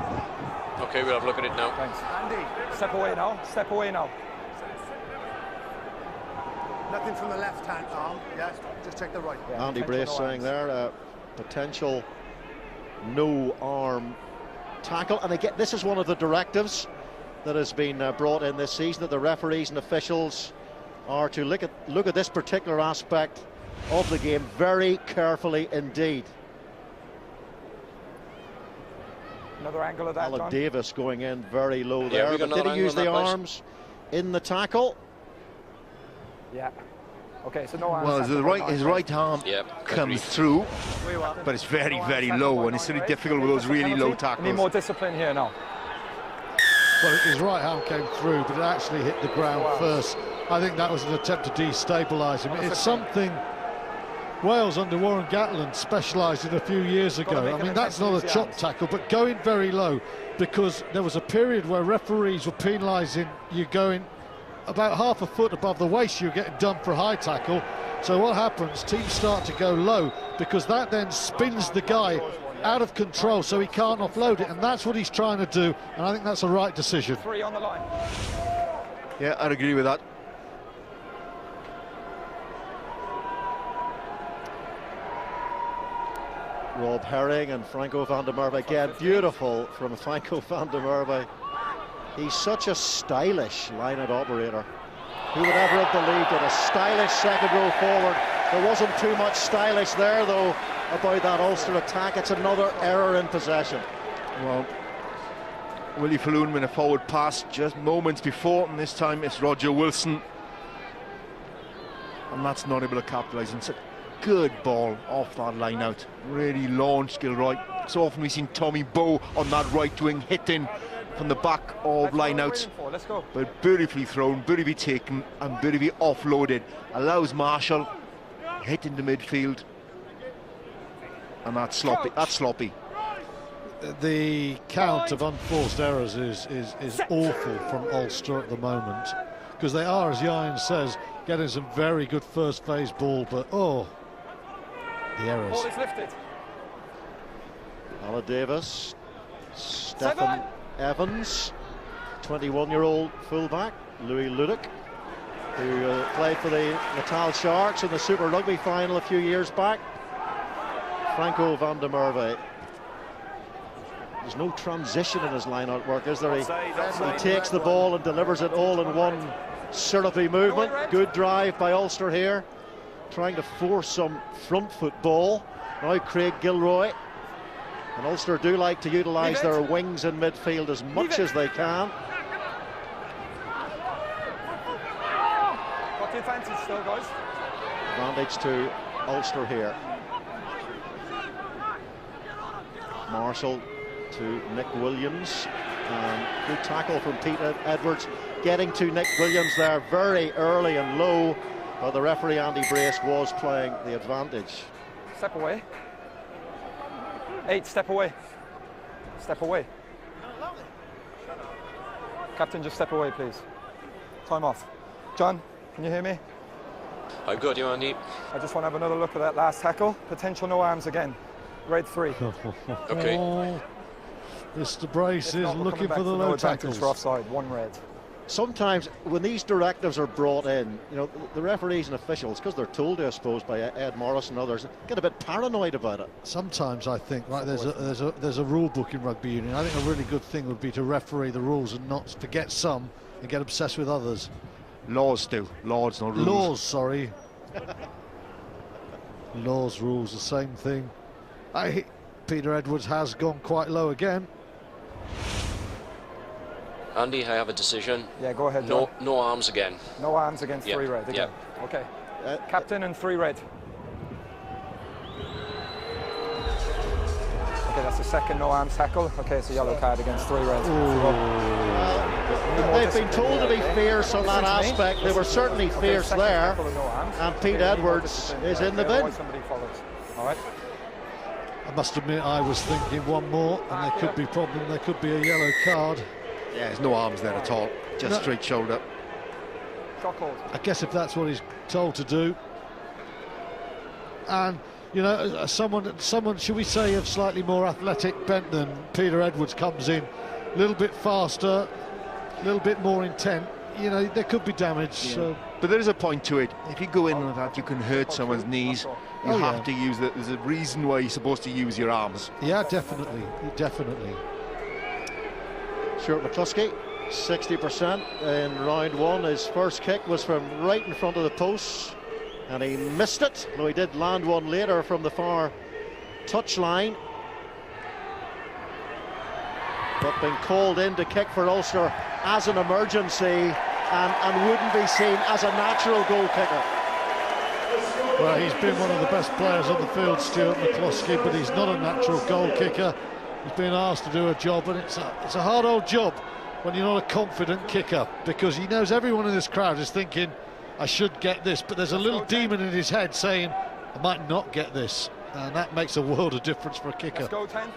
Okay, we'll have a look at it now. Thanks. Andy, step away now. Step away now. Nothing from the left-hand arm. Yes, just take the right. Yeah, Andy Brace saying there, potential no arm tackle, and again, this is one of the directives that has been brought in this season, that the referees and officials are to look at this particular aspect of the game very carefully indeed. Another angle of that, Alan John. Davis going in very low there, but did he use the arms in the tackle? Yeah. Okay, so no arms. Well, his right arm comes through, but it's very, very low, and it's really difficult with those really low tackles. Need more discipline here now. Well, his right arm came through, but it actually hit the ground first. I think that was an attempt to destabilise him. It's something Wales under Warren Gatland specialised in a few years ago. I mean, that's not a chop tackle, but going very low, because there was a period where referees were penalising you going about half a foot above the waist. You're getting done for a high tackle. So what happens, teams start to go low, because that then spins the guy out of control, so he can't offload it, and that's what he's trying to do, and I think that's a right decision. 3 on the line. Yeah, I'd agree with that. Rob Herring and Franco van der Merwe again. Beautiful from Franco van der Merwe. He's such a stylish line-out operator. Who would ever have believed it? A stylish second row forward. There wasn't too much stylish there, though, about that Ulster attack. It's another error in possession. Well, Willie Falloon went a forward pass just moments before, and this time it's Roger Wilson. And that's not able to capitalise. It's a good ball off that line out. Really launched Gilroy. So often we've seen Tommy Bowe on that right wing hitting from the back of lineouts, but beautifully thrown, beautifully taken, and beautifully offloaded. Allows Marshall hit into midfield, and that's sloppy. That's sloppy. The count of unforced errors is awful from Ulster at the moment, because they are, as Ian says, getting some very good first phase ball, but the errors. Ball is lifted. Alan Davis, Stephen Evans, 21-year-old fullback, Louis Ludick, who played for the Natal Sharks in the Super Rugby final a few years back. Franco van der Merwe. There's no transition in his line-out work, is there? He takes the ball and delivers it all in one syrupy movement. Good drive by Ulster here, trying to force some front foot ball. Now Craig Gilroy. And Ulster do like to utilise their wings in midfield as much as they can. Got the advantage still, guys. Advantage to Ulster here. Marshall to Nick Williams. Good tackle from Pete Edwards. Getting to Nick Williams there very early and low. But the referee, Andy Brace, was playing the advantage. Step away. 8, step away. Step away. Captain, just step away, please. Time off. John, can you hear me? I've got you, Andy. I just want to have another look at that last tackle. Potential no arms again. Red 3. Okay. Mr. Brace If is not, we're looking coming for the back to low no advantage tackles. for offside, 1 red. Sometimes when these directives are brought in, you know, the referees and officials, because they're told to, I suppose, by Ed Morris and others, get a bit paranoid about it. Sometimes I think, right, there's a rule book in rugby union. I think a really good thing would be to referee the rules and not forget some and get obsessed with others. Laws do. Laws, not rules. Laws, sorry. Laws, rules, the same thing. Peter Edwards has gone quite low again. Andy, I have a decision. Yeah, go ahead, John. No arms again. No arms against 3 red again. Yeah. Okay. Captain and 3 red. Okay, that's the second no arms tackle. Okay, it's a yellow card against 3 red. They've been told to be fierce on that aspect. They were certainly fierce there. And Pete Edwards is in the bin. All right. I must admit, I was thinking one more, and there could be problem. There could be a yellow card. Yeah, there's no arms there at all. Just straight shoulder. I guess if that's what he's told to do. And, you know, someone, should we say, of slightly more athletic bent than Peter Edwards comes in, a little bit faster, a little bit more intent. You know, there could be damage. Yeah. So. But there is a point to it. If you go in with that, you can hurt someone's knees. You have to use that. There's a reason why you're supposed to use your arms. Yeah, definitely, definitely. Stuart McCluskey, 60% in round 1. His first kick was from right in front of the post, and he missed it, though he did land one later from the far touchline. But been called in to kick for Ulster as an emergency and wouldn't be seen as a natural goal kicker. Well, he's been one of the best players on the field, Stuart McCluskey, but he's not a natural goal kicker. He's been asked to do a job, and it's a hard old job when you're not a confident kicker, because he knows everyone in this crowd is thinking, I should get this, but there's a little demon in his head saying, I might not get this, and that makes a world of difference for a kicker. Let's go, 10.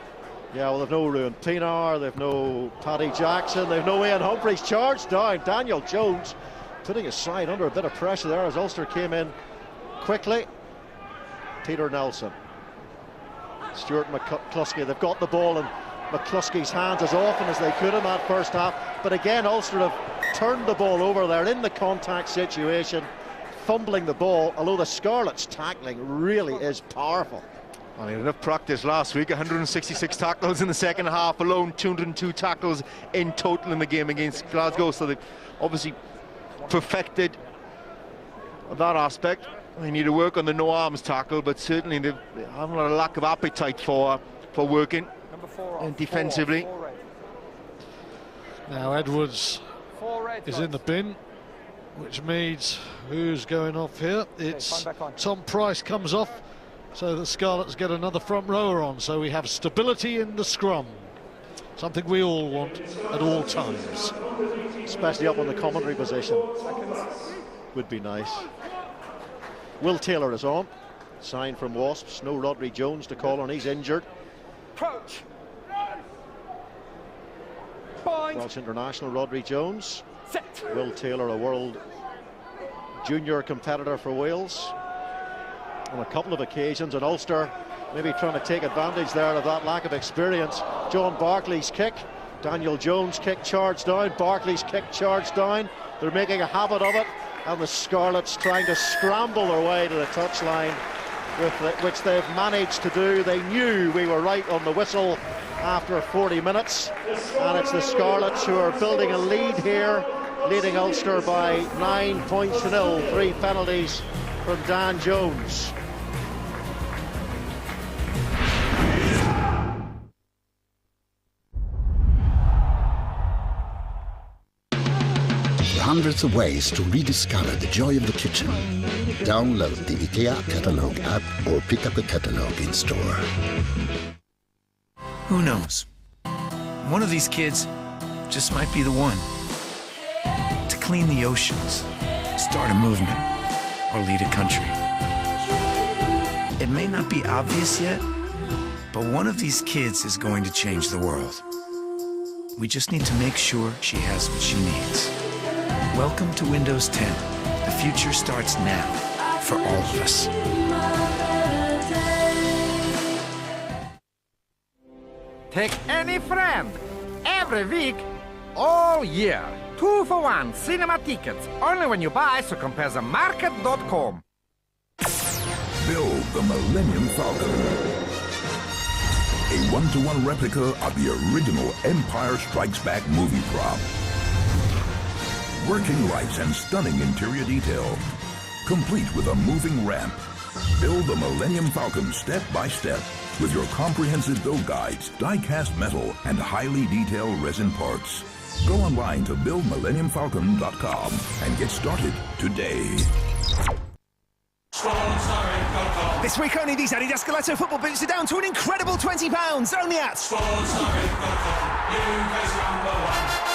Yeah, well, they've no Ruan Pinar, they've no Paddy Jackson, they've no Ian Humphreys. Charged down, Daniel Jones putting his side under a bit of pressure there as Ulster came in quickly. Peter Nelson, Stuart McCluskey, they've got the ball in McCluskey's hands as often as they could in that first half, but again Ulster have turned the ball over there in the contact situation, fumbling the ball, although the Scarlets tackling really is powerful. I mean, enough practice last week, 166 tackles in the second half alone, 202 tackles in total in the game against Glasgow, so they've obviously perfected that aspect. They need to work on the no arms tackle, but certainly they have a lack of appetite for working and defensively. Now Edwards is in the bin, which means who's going off here? It's Tom Price comes off, so the Scarlets get another front rower on, so we have stability in the scrum, something we all want at all times. Especially up on the commentary position. Would be nice. Will Taylor is on. Sign from Wasps. No Rodri Jones to call on. He's injured. Approach. Welsh international Rodri Jones. Will Taylor, a world junior competitor for Wales on a couple of occasions, and Ulster maybe trying to take advantage there of that lack of experience. John Barclay's kick, Daniel Jones' kick charged down, Barclay's kick charged down. They're making a habit of it, and the Scarlets trying to scramble their way to the touchline, which they've managed to do. They knew we were right on the whistle after 40 minutes, and it's the Scarlets who are building a lead here, leading Ulster by 9 points to 0. 3 penalties from Dan Jones. Hundreds of ways to rediscover the joy of the kitchen. Download the IKEA Catalog app or pick up a catalog in store. Who knows? One of these kids just might be the one. To clean the oceans, start a movement, or lead a country. It may not be obvious yet, but one of these kids is going to change the world. We just need to make sure she has what she needs. Welcome to Windows 10. The future starts now for all of us. Take any friend. Every week, all year. 2-for-1 cinema tickets. Only when you buy succompesmarket.com. Build the Millennium Falcon. A 1-to-1 replica of the original Empire Strikes Back movie prop. Working lights and stunning interior detail. Complete with a moving ramp. Build the Millennium Falcon step by step with your comprehensive build guides, die-cast metal, and highly detailed resin parts. Go online to buildmillenniumfalcon.com and get started today. This week only, these Adidas Scarlets football boots are down to an incredible £20, only at UK's #1.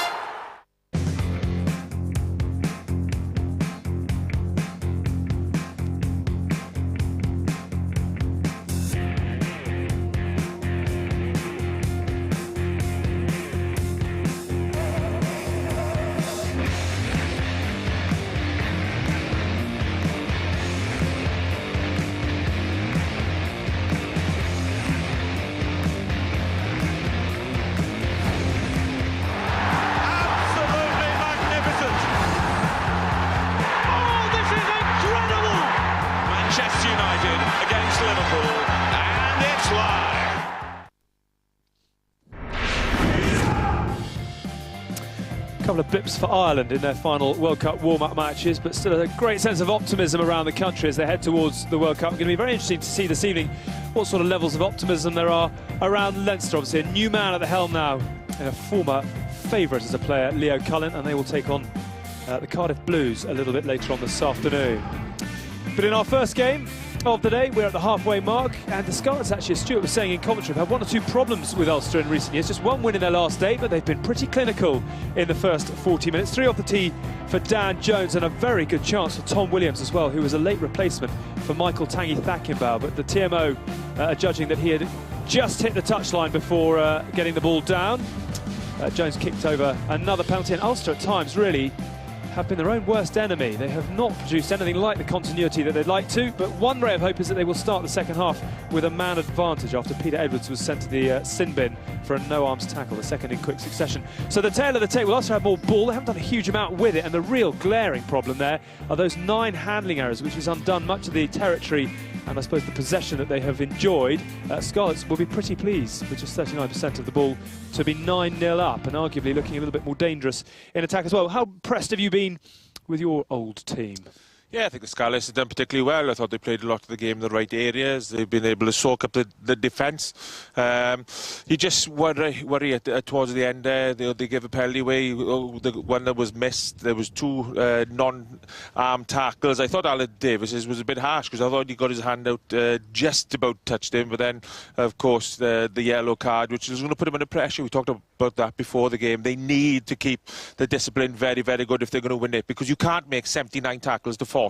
Couple of blips for Ireland in their final World Cup warm-up matches, but still a great sense of optimism around the country as they head towards the World Cup. It's going to be very interesting to see this evening what sort of levels of optimism there are around Leinster. Obviously a new man at the helm now and a former favourite as a player, Leo Cullen, and they will take on the Cardiff Blues a little bit later on this afternoon. But in our first game of the day, we're at the halfway mark, and the Scarlets, actually, as Stuart was saying in commentary, have had 1 or 2 problems with Ulster in recent years. Just 1 win in their last 8, but they've been pretty clinical in the first 40 minutes. 3 off the tee for Dan Jones, and a very good chance for Tom Williams as well, who was a late replacement for Michael Tangi Thakinbau. But the TMO are judging that he had just hit the touchline before getting the ball down. Jones kicked over another penalty, and Ulster at times really have been their own worst enemy. They have not produced anything like the continuity that they'd like to, but one ray of hope is that they will start the second half with a man advantage after Peter Edwards was sent to the sin bin for a no-arms tackle, the second in quick succession. So the tail of the tape will also have more ball. They haven't done a huge amount with it, and the real glaring problem there are those 9 handling errors, which has undone much of the territory and I suppose the possession that they have enjoyed. Scarlets will be pretty pleased with just 39% of the ball to be 9-0 up, and arguably looking a little bit more dangerous in attack as well. How impressed have you been with your old team? Yeah, I think the Scarlets have done particularly well. I thought they played a lot of the game in the right areas. They've been able to soak up the defence. You just worry towards the end there. They gave a penalty away. The one that was missed, there was 2 non-arm tackles. I thought Alan Davis's was a bit harsh because I thought he got his hand out just about touched him. But then, of course, the yellow card, which is going to put him under pressure. We talked about that before the game. They need to keep the discipline very, very good if they're going to win it, because you can't make 79 tackles to 40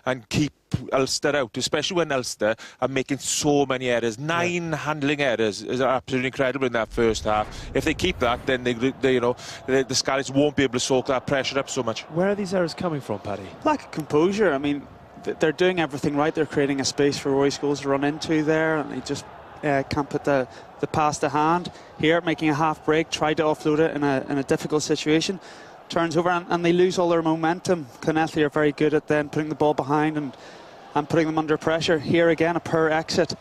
and keep Ulster out, especially when Ulster are making so many errors. 9 handling errors is absolutely incredible in that first half. If they keep that, then the Scarlets won't be able to soak that pressure up so much. Where are these errors coming from, Paddy? Lack of composure. I mean, they're doing everything right. They're creating a space for Roy Scholes to run into there, and they just can't put the pass to hand. Here, making a half break, tried to offload it in a difficult situation. Turns over and they lose all their momentum. Connethy are very good at then putting the ball behind and putting them under pressure. Here again, a poor exit.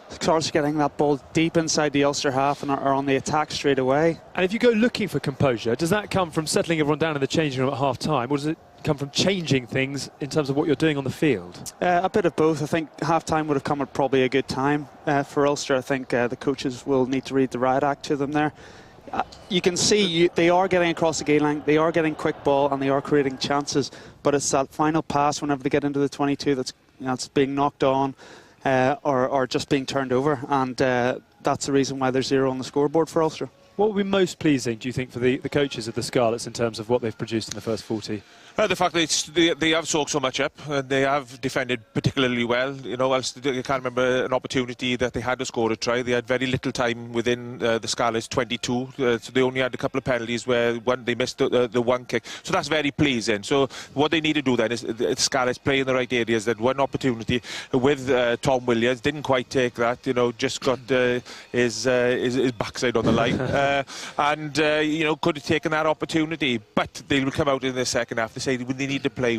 Scarlets getting that ball deep inside the Ulster half and are on the attack straight away. And if you go looking for composure, does that come from settling everyone down in the changing room at half-time, or does it come from changing things in terms of what you're doing on the field? A bit of both. I think half-time would have come at probably a good time for Ulster. I think the coaches will need to read the riot act to them there. You can see they are getting across the game line, they are getting quick ball, and they are creating chances, but it's that final pass whenever they get into the 22 that's it's being knocked on or just being turned over, and that's the reason why there's 0 on the scoreboard for Ulster. What would be most pleasing, do you think, for the coaches of the Scarlets in terms of what they've produced in the first 40? The fact that they have soaked so much up, and they have defended particularly well. You know, I can't remember an opportunity that they had to score a try. They had very little time within the Scarlets 22, so they only had a couple of penalties where they missed the one kick. So that's very pleasing. So what they need to do then is the Scarlets play in the right areas. That one opportunity with Tom Williams didn't quite take that. You know, just got his backside on the line, and you know, could have taken that opportunity. But they will come out in the second half. They say we need to play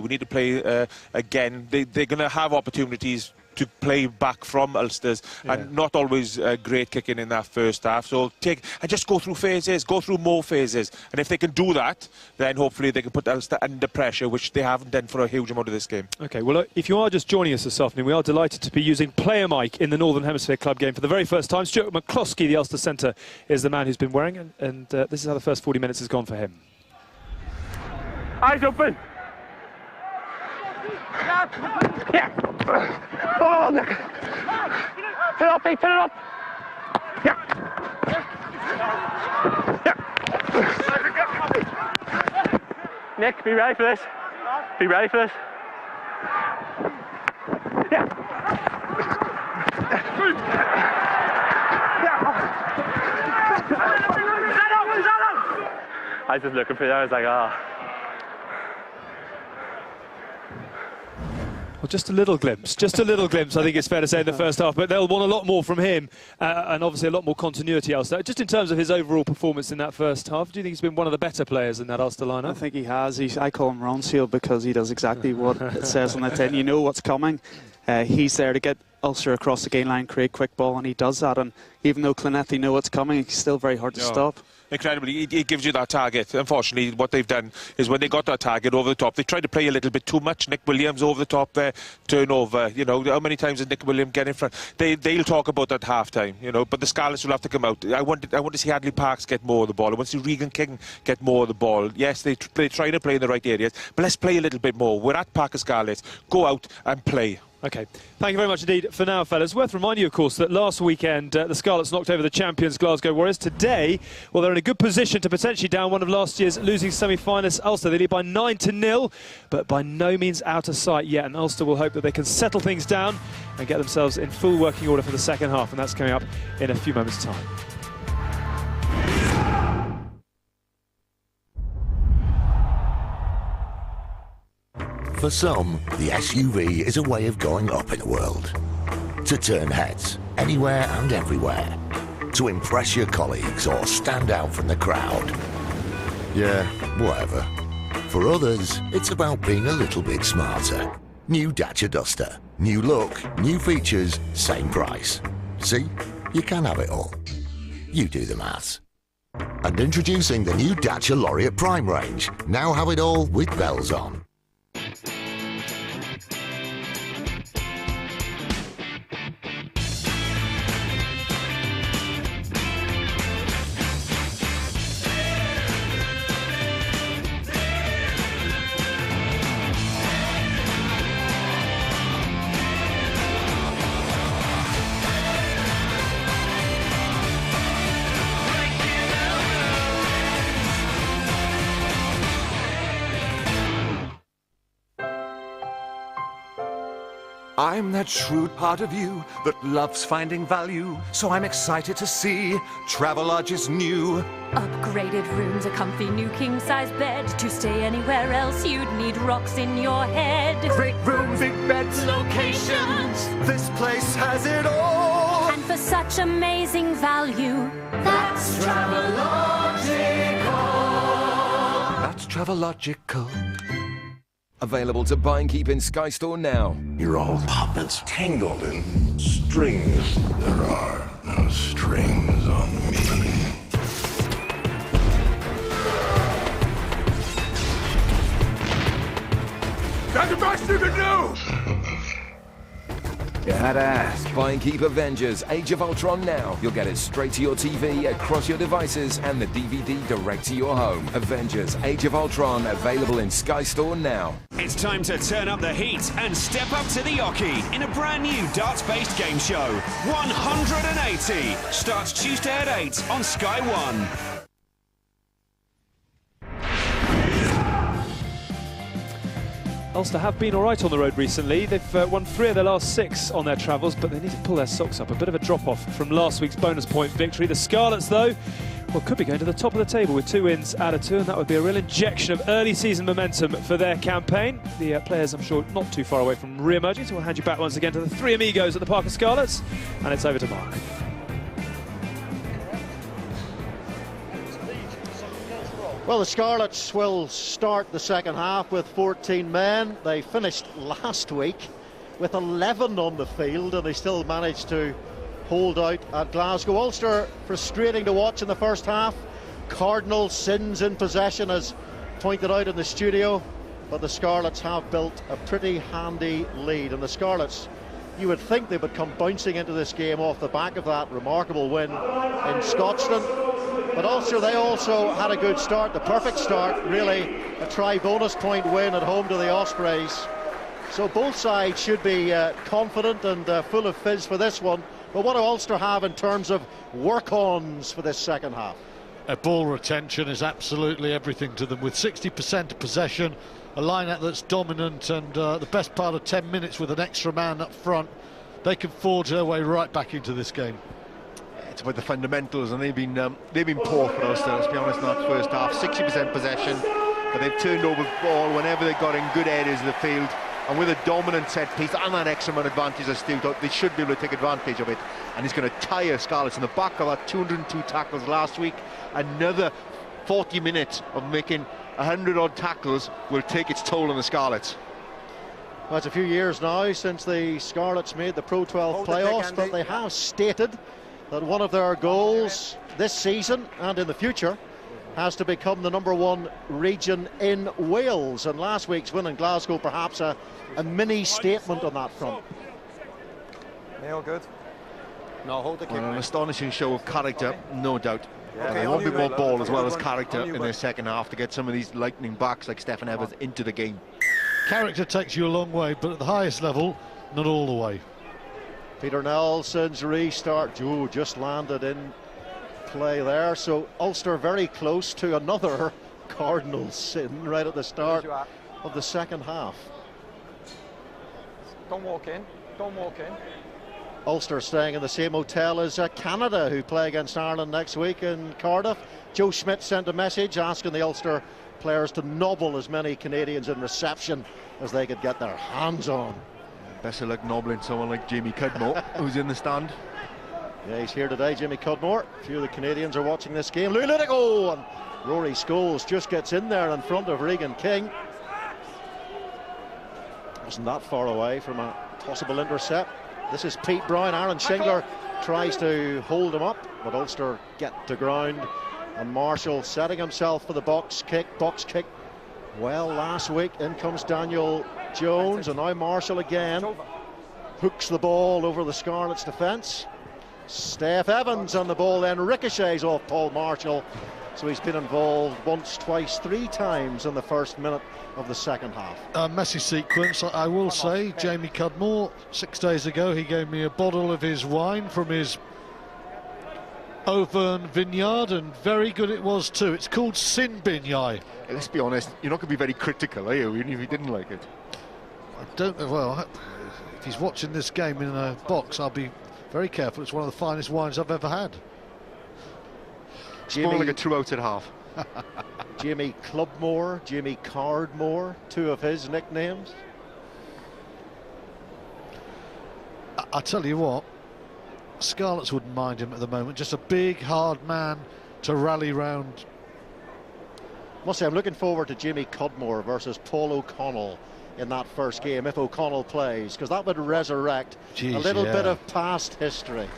again. They're going to have opportunities to play back from Ulster's, and not always great kicking in that first half. So just go through phases, go through more phases, and if they can do that, then hopefully they can put Ulster under pressure, which they haven't done for a huge amount of this game. Okay, well, if you are just joining us this afternoon, we are delighted to be using Player Mike in the Northern Hemisphere Club game for the very first time. Stuart McCloskey, the Ulster centre, is the man who's been wearing, and this is how the first 40 minutes has gone for him. Eyes open. Yeah. Oh, Nick. Fill it up, Pete, fill it up. Yeah. Yeah. Nick, be ready for this. Be ready for this. Yeah. I was just looking for you, I was like, ah. Well, just a little glimpse, I think it's fair to say, in the first half. But they'll want a lot more from him, and obviously a lot more continuity, Ulster. Just in terms of his overall performance in that first half, do you think he's been one of the better players in that Ulster lineup? I think he has. I call him Ronseal because he does exactly what it says on the tin. You know what's coming. He's there to get Ulster across the gain line, create quick ball, and he does that. And even though Clonethy know what's coming, he's still very hard to stop. Incredibly, it gives you that target. Unfortunately, what they've done is when they got that target over the top, they tried to play a little bit too much. Nick Williams over the top there, turnover. You know, how many times did Nick Williams get in front? They'll talk about that half time. You know, but the Scarlets will have to come out. I want to see Hadley Parks get more of the ball. I want to see Regan King get more of the ball. Yes, they're trying to play in the right areas, but let's play a little bit more. We're at Parker Scarlets. Go out and play. OK, thank you very much indeed for now, fellas. Worth reminding you, of course, that last weekend the Scarlets knocked over the champions Glasgow Warriors. Today, well, they're in a good position to potentially down one of last year's losing semi-finalists, Ulster. They lead by 9-0, but by no means out of sight yet. And Ulster will hope that they can settle things down and get themselves in full working order for the second half. And that's coming up in a few moments' time. For some, the SUV is a way of going up in the world. To turn heads anywhere and everywhere. To impress your colleagues or stand out from the crowd. Yeah, whatever. For others, it's about being a little bit smarter. New Dacia Duster. New look, new features, same price. See? You can have it all. You do the maths. And introducing the new Dacia Laureate Prime range. Now have it all with bells on. I'm that shrewd part of you that loves finding value, so I'm excited to see Travelodge's new. Upgraded rooms, a comfy new king-size bed. To stay anywhere else, you'd need rocks in your head. Great rooms, big beds, locations. This place has it all. And for such amazing value, that's Travelogical. That's Travelogical. Available to buy and keep in Sky Store now. You're all puppets tangled in strings. There are no strings on me. That's the best you can do! You had to ask. Buy and keep Avengers Age of Ultron now. You'll get it straight to your TV, across your devices, and the DVD direct to your home. Avengers Age of Ultron, available in Sky Store now. It's time to turn up the heat and step up to the oche in a brand new darts-based game show. 180 starts Tuesday at 8 on Sky One. Ulster have been all right on the road recently. They've won 3 of their last 6 on their travels, but they need to pull their socks up. A bit of a drop-off from last week's bonus point victory. The Scarlets, though, well, could be going to the top of the table with 2 wins out of 2, and that would be a real injection of early season momentum for their campaign. The players, I'm sure, not too far away from re-emerging, so we'll hand you back once again to the 3 amigos at the Parker Scarlets, and it's over to Mark. Well, the Scarlets will start the second half with 14 men. They finished last week with 11 on the field, and they still managed to hold out at Glasgow. Ulster frustrating to watch in the first half. Cardinal sins in possession, as pointed out in the studio, but the Scarlets have built a pretty handy lead. And the Scarlets, you would think they would come bouncing into this game off the back of that remarkable win in Scotland. But Ulster, they also had a good start, the perfect start, really, a try-bonus point win at home to the Ospreys. So both sides should be confident and full of fizz for this one. But what do Ulster have in terms of work-ons for this second half? Ball retention is absolutely everything to them. With 60% possession, a line-out that's dominant, and the best part of 10 minutes with an extra man up front, they can forge their way right back into this game. It's about the fundamentals, and they've been poor for Ulster, let's be honest, in that first half. 60% possession, but they've turned over the ball whenever they got in good areas of the field, and with a dominant set piece and that extra man advantage, as Stu thought, they should be able to take advantage of it. And he's going to tire Scarlets in the back of that 202 tackles last week. Another 40 minutes of making 100-odd tackles will take its toll on the Scarlets. Well, it's a few years now since the Scarlets made the Pro 12 playoffs, but they have stated that one of their goals this season and in the future has to become the #1 region in Wales. And last week's win in Glasgow, perhaps a mini statement on that front. Neil, good. No, hold the kick. Well, an astonishing show of character, no doubt. Yeah. They want a bit more ball as well as character in their second half to get some of these lightning backs like Stephen Evans into the game. Character takes you a long way, but at the highest level, not all the way. Peter Nelson's restart, just landed in play there. So Ulster very close to another Cardinal sin right at the start of the second half. Don't walk in. Don't walk in. Ulster staying in the same hotel as Canada, who play against Ireland next week in Cardiff. Joe Schmidt sent a message asking the Ulster players to nobble as many Canadians in reception as they could get their hands on. Best of luck nobbling someone like Jamie Cudmore, who's in the stand. Yeah, he's here today, Jimmy Cudmore. A few of the Canadians are watching this game. Let it go! And Rory Scholes just gets in there in front of Regan King. Wasn't that far away from a possible intercept. This is Pete Brown. Aaron Shingler tries to hold him up, but Ulster get to ground. And Marshall setting himself for the box kick. Well, last week in comes Daniel Jones, and now Marshall again hooks the ball over the Scarlets defence. Steph Evans on the ball, then ricochets off Paul Marshall. So he's been involved once, twice, 3 times in the first minute of the second half. A messy sequence, I will say. Jamie Cudmore, 6 days ago, he gave me a bottle of his wine from his Auvergne vineyard, and very good it was too. It's called Sin Binyai. Let's be honest, you're not going to be very critical, are you, even if you didn't like it? I don't know. Well, if he's watching this game in a box, I'll be very careful. It's one of the finest wines I've ever had. It's more like a 2 out at half. Jamie Clubmore, Jamie Cardmore, 2 of his nicknames. I tell you what, Scarlets wouldn't mind him at the moment. Just a big, hard man to rally round. Must say, I'm looking forward to Jamie Cudmore versus Paul O'Connell in that first game, if O'Connell plays, because that would resurrect a little bit of past history.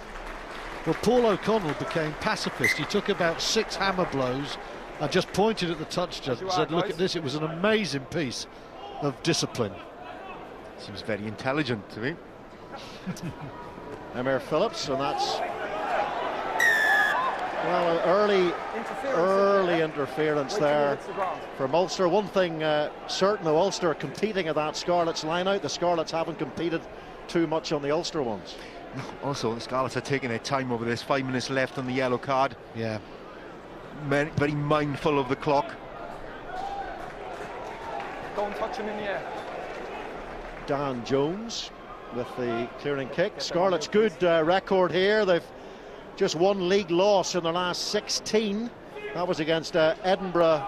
Well, Paul O'Connell became pacifist. He took about 6 hammer blows and just pointed at the touch judge and said, look at this, it was an amazing piece of discipline. Seems very intelligent to me. Emir Phillips, and that's, well, an early interference there from Ulster. One thing certain, though, Ulster competing at that Scarlets line-out. The Scarlets haven't competed too much on the Ulster ones. Also, the Scarlets are taking their time over this. 5 minutes left on the yellow card. Yeah. Very mindful of the clock. Don't touch him in the air. Dan Jones with the clearing kick. Scarlets good record here. They've just one league loss in their last 16. That was against Edinburgh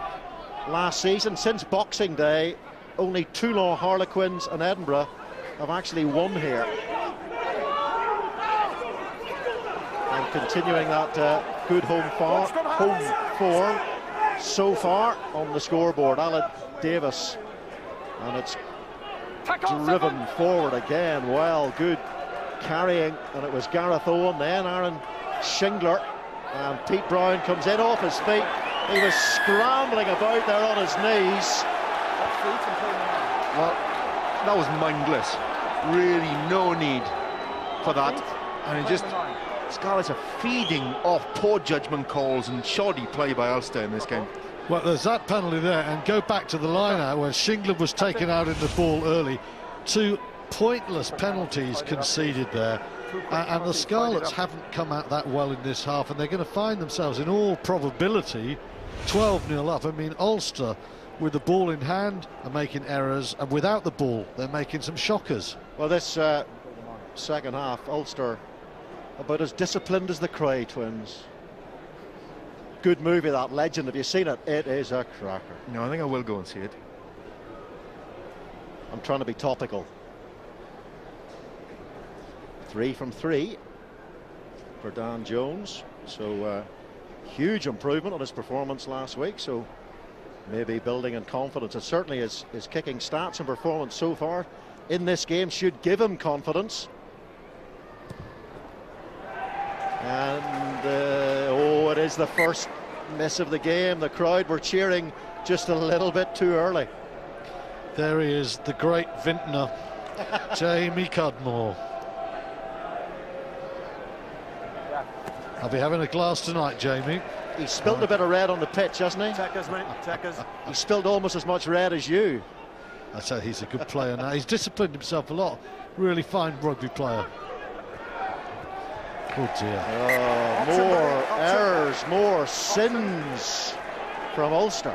last season. Since Boxing Day, only Toulon Harlequins and Edinburgh have actually won here. And continuing that good home form so far on the scoreboard. Alan Davis, and it's driven forward again. Well, good carrying, and it was Gareth Owen, then Aaron Shingler, and Pete Brown comes in off his feet. He was scrambling about there on his knees. Well, that was mindless. Really no need for that. And it just, Scarlets are feeding off poor judgment calls and shoddy play by Ulster in this game. Well, there's that penalty there, and go back to the line-out where Shingler was taken out in the ball early. 2 pointless penalties conceded there, and the Scarlets haven't come out that well in this half, and they're going to find themselves, in all probability, 12-0 up. I mean, Ulster, with the ball in hand, are making errors, and without the ball, they're making some shockers. Well, this second half, Ulster about as disciplined as the Cray twins. Good movie, that Legend. Have you seen it? It is a cracker. No, I think I will go and see it. I'm trying to be topical. 3 from 3 for Dan Jones. So huge improvement on his performance last week. So maybe building in confidence. And certainly his kicking stats and performance so far in this game should give him confidence. And oh, it is the first miss of the game. The crowd were cheering just a little bit too early. There he is, the great vintner, Jamie Cudmore. I'll be having a glass tonight, Jamie. He spilled a bit of red on the pitch, hasn't he? Checkers, mate, checkers. He spilled almost as much red as you. I'd say he's a good player now. He's disciplined himself a lot. Really fine rugby player. Oh dear. More errors, more sins from Ulster.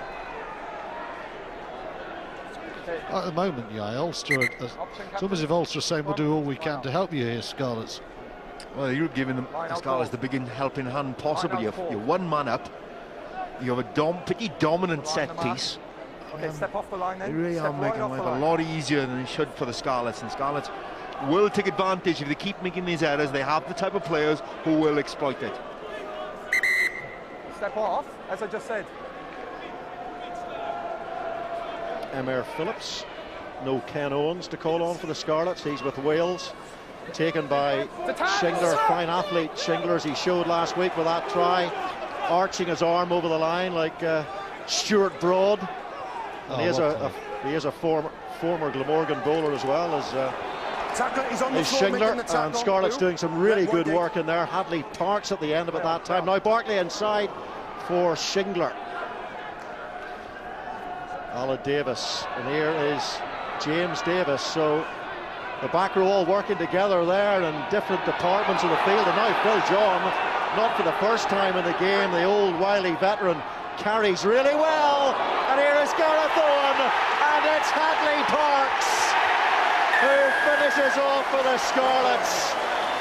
At the moment, yeah, Ulster, it's almost as if Ulster are saying we'll do all we can to help you here, Scarlets. Well, you're giving them, the Scarlets, the big helping hand possible. You're one man up. You have a pretty dominant set piece. Okay, step off the line then. They really are making life a lot easier than they should for the Scarlets, and Scarlets will take advantage. If they keep making these errors, they have the type of players who will exploit it. Step off, as I just said. Emir Phillips, no Ken Owens to call on for the Scarlets. He's with Wales, taken by Shingler, fine athlete Shingler, as he showed last week with that try, arching his arm over the line like Stuart Broad. And he is a former Glamorgan bowler as well as Shingler, and Scarlett's doing some really good work in there. Hadley Parks at the end of it that time. Now Barkley inside for Shingler. Alan Davis, and here is James Davis. So the back row all working together there in different departments of the field. And now Phil John, not for the first time in the game, the old wily veteran, carries really well. And here is Gareth Owen, and it's Hadley Parks who finishes off for the Scarlets.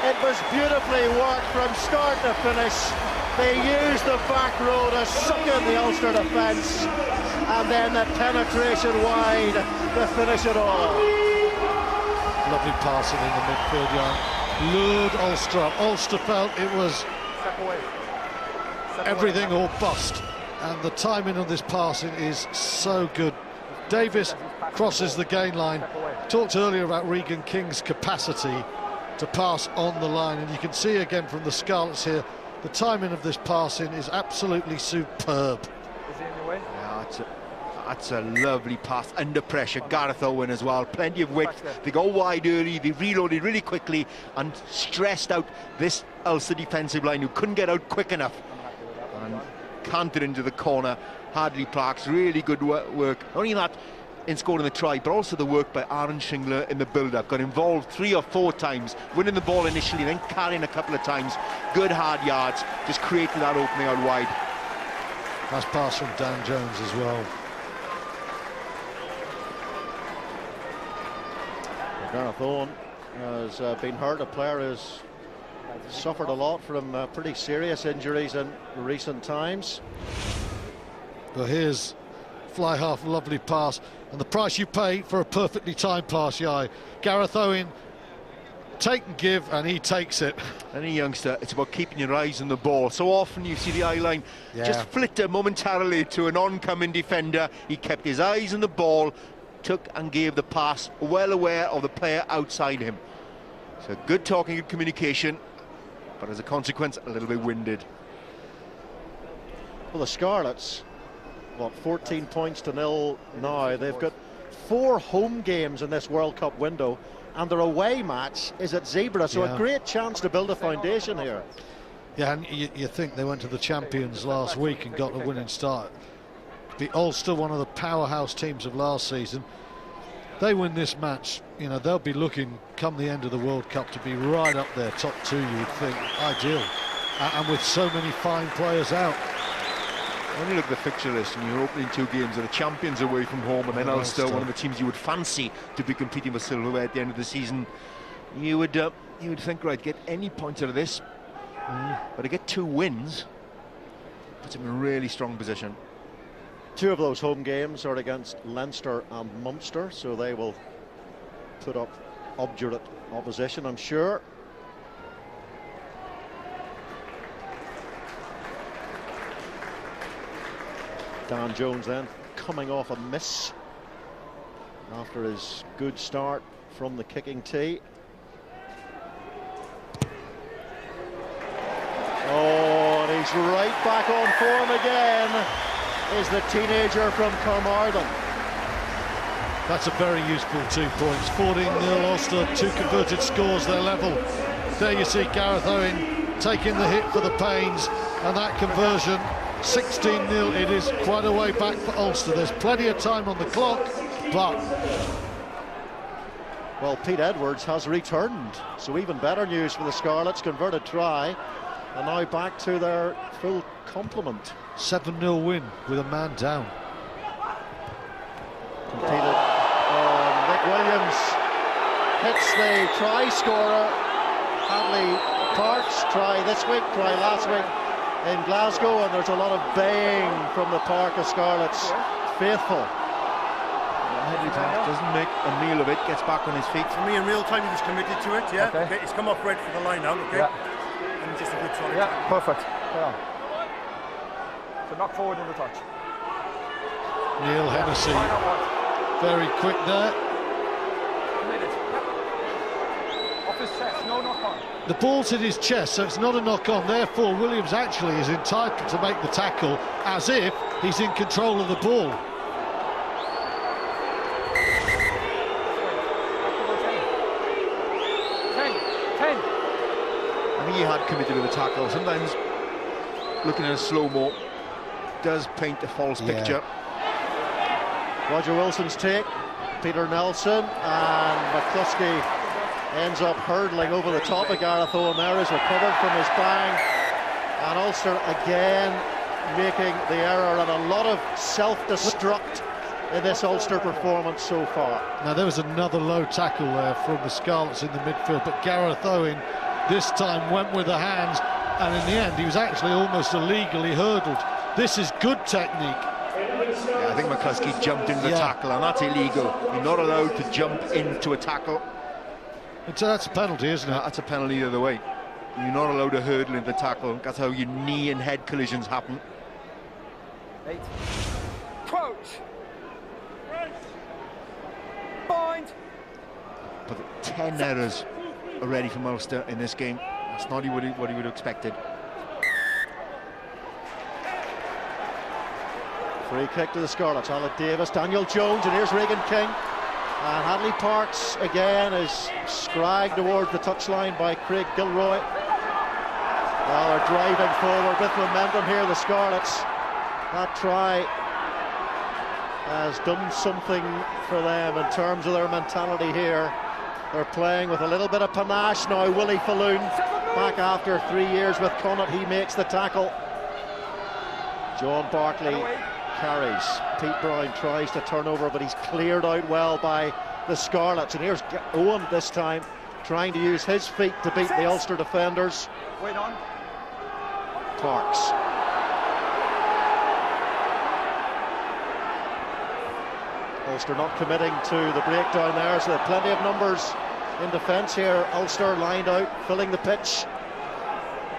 It was beautifully worked from start to finish. They used the back row to suck in the Ulster defence, and then the penetration wide to finish it all. Lovely passing in the midfield yard. Lured Ulster up. Ulster felt it was everything or bust, and the timing of this passing is so good. Davis crosses the gain line. Talked earlier about Regan King's capacity to pass on the line, and you can see again from the Scarlets here, the timing of this passing is absolutely superb. Is he in your way? Yeah, That's a lovely pass under pressure. Gareth Owen as well, plenty of width. They go wide early, they reloaded really quickly and stressed out this Ulster defensive line who couldn't get out quick enough and canted into the corner. Hadley Clark's really good work. Not only that in scoring the try, but also the work by Aaron Shingler in the build-up. Got involved 3 or 4 times, winning the ball initially, then carrying a couple of times. Good hard yards, just created that opening out wide. Nice pass from Dan Jones as well. Gareth Owen has been hurt, a player who's suffered a lot from pretty serious injuries in recent times. But here's fly half, lovely pass, and the price you pay for a perfectly timed pass, Gareth Owen, take and give, and he takes it. Any youngster, it's about keeping your eyes on the ball. So often you see the eye line just flitter momentarily to an oncoming defender. He kept his eyes on the ball, took and gave the pass, well aware of the player outside him. So good talking, good communication, but as a consequence, a little bit winded. Well, the Scarlets, what, 14 points to 0 now. They've got 4 home games in this World Cup window, and their away match is at Zebra, so a great chance to build a foundation here. Yeah, and you think they went to the champions last week and got a winning start. The Ulster, one of the powerhouse teams of last season, they win this match, you know, they'll be looking come the end of the World Cup to be right up there, top 2, you would think. Ideal, and with so many fine players out. When you look at the fixture list and you're opening 2 games, are the champions away from home, and then Ulster, one of the teams you would fancy to be competing for silverware at the end of the season, you would think, right, get any points out of this, but to get 2 wins puts him in a really strong position. 2 of those home games are against Leinster and Munster, so they will put up obdurate opposition, I'm sure. Dan Jones then coming off a miss after his good start from the kicking tee. Oh, and he's right back on form again, is the teenager from Carmarthen. That's a very useful 2 points. 14-0 Ulster, 2 converted scores, they're level. There you see Gareth Owen taking the hit for the pains, and that conversion, 16-0, it is quite a way back for Ulster. There's plenty of time on the clock, but... Well, Pete Edwards has returned, so even better news for the Scarlets. Converted try, and now back to their full complement. 7-0 win with a man down. Competed. Nick Williams hits the try scorer. Hadley Parks, try this week, try last week in Glasgow, and there's a lot of baying from the Park of Scarlets faithful. Hadley Parks doesn't make a meal of it, gets back on his feet. For me, in real time, he was committed to it, Okay, he's come off red for the line out, and just a good solid tackle. Perfect. So knock forward in the touch. Neil Hennessy, very quick there. Off his chest, no knock on. The ball's in his chest, so it's not a knock-on. Therefore, Williams actually is entitled to make the tackle as if he's in control of the ball. I think he had committed to the tackle. Sometimes looking at a slow-mo does paint a false picture. Roger Wilson's take, Peter Nelson, and McCluskey ends up hurtling over the top of Gareth Owen there, is recovered from his bang, and Ulster again making the error, and a lot of self-destruct in this Ulster performance so far. Now there was another low tackle there from the Scarlets in the midfield, but Gareth Owen this time went with the hands, and in the end he was actually almost illegally hurdled. This is good technique. Yeah, I think McCluskey jumped into the tackle, and that's illegal. You're not allowed to jump into a tackle. That's a penalty, isn't it? That's a penalty the other way. You're not allowed to hurdle into the tackle. That's how your knee and head collisions happen. 8. Coach. Point. But 10 errors already from Ulster in this game. That's not what he would have expected. Free kick to the Scarlets. Alan Davis, Daniel Jones, and here's Regan King. And Hadley Parks again is scragged towards the touchline by Craig Gilroy. Well, they're driving forward with momentum here, the Scarlets. That try has done something for them in terms of their mentality here. They're playing with a little bit of panache now. Willie Falloon, back after 3 years with Connacht, he makes the tackle. John Barkley carries. Pete Brown tries to turn over, but he's cleared out well by the Scarlets. And here's Owen this time, trying to use his feet to beat the Ulster defenders. Wait on. Parks. Ulster not committing to the breakdown there, so there are plenty of numbers in defence here. Ulster lined out, filling the pitch.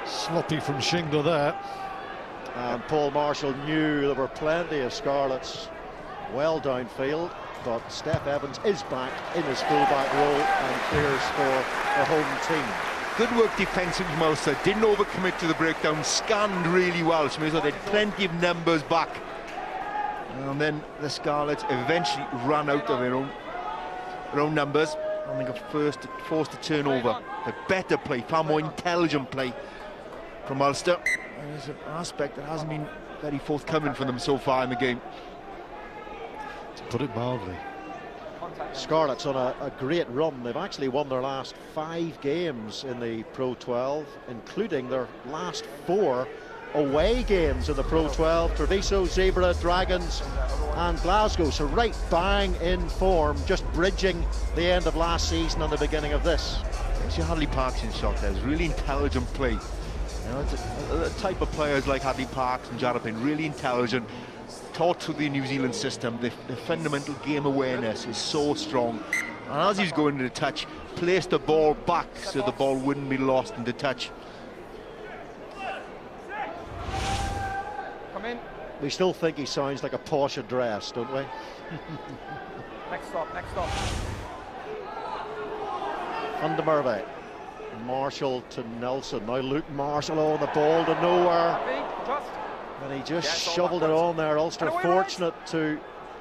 Sloppy from Shingler there. And Paul Marshall knew there were plenty of Scarlets well downfield, but Steph Evans is back in his fullback role and clears for the home team. Good work defensively from Ulster. Didn't overcommit to the breakdown, scanned really well, so they had plenty of numbers back. And then the Scarlets eventually ran out of their own numbers, and they got forced to turn over. The better play, far more intelligent play from Ulster. And there's an aspect that hasn't been very forthcoming for them so far in the game, to put it mildly. Scarlets on a great run. They've actually won their last 5 games in the Pro 12, including their last 4 away games in the Pro 12. Treviso, Zebra, Dragons and Glasgow. So right bang in form, just bridging the end of last season and the beginning of this. See Hadley Parks in shot there. It's really intelligent play. You know, it's a type of players like Hadley Parks and Jarapin, really intelligent, taught through the New Zealand system. The fundamental game awareness is so strong. And as he's going into touch, placed the ball back so the ball wouldn't be lost into touch. Come in. We still think he sounds like a posh address, don't we? Next stop, next stop. Van der Merwe. Marshall to Nelson. Now Luke Marshall on the ball to nowhere. And he just shoveled it on there. Ulster fortunate to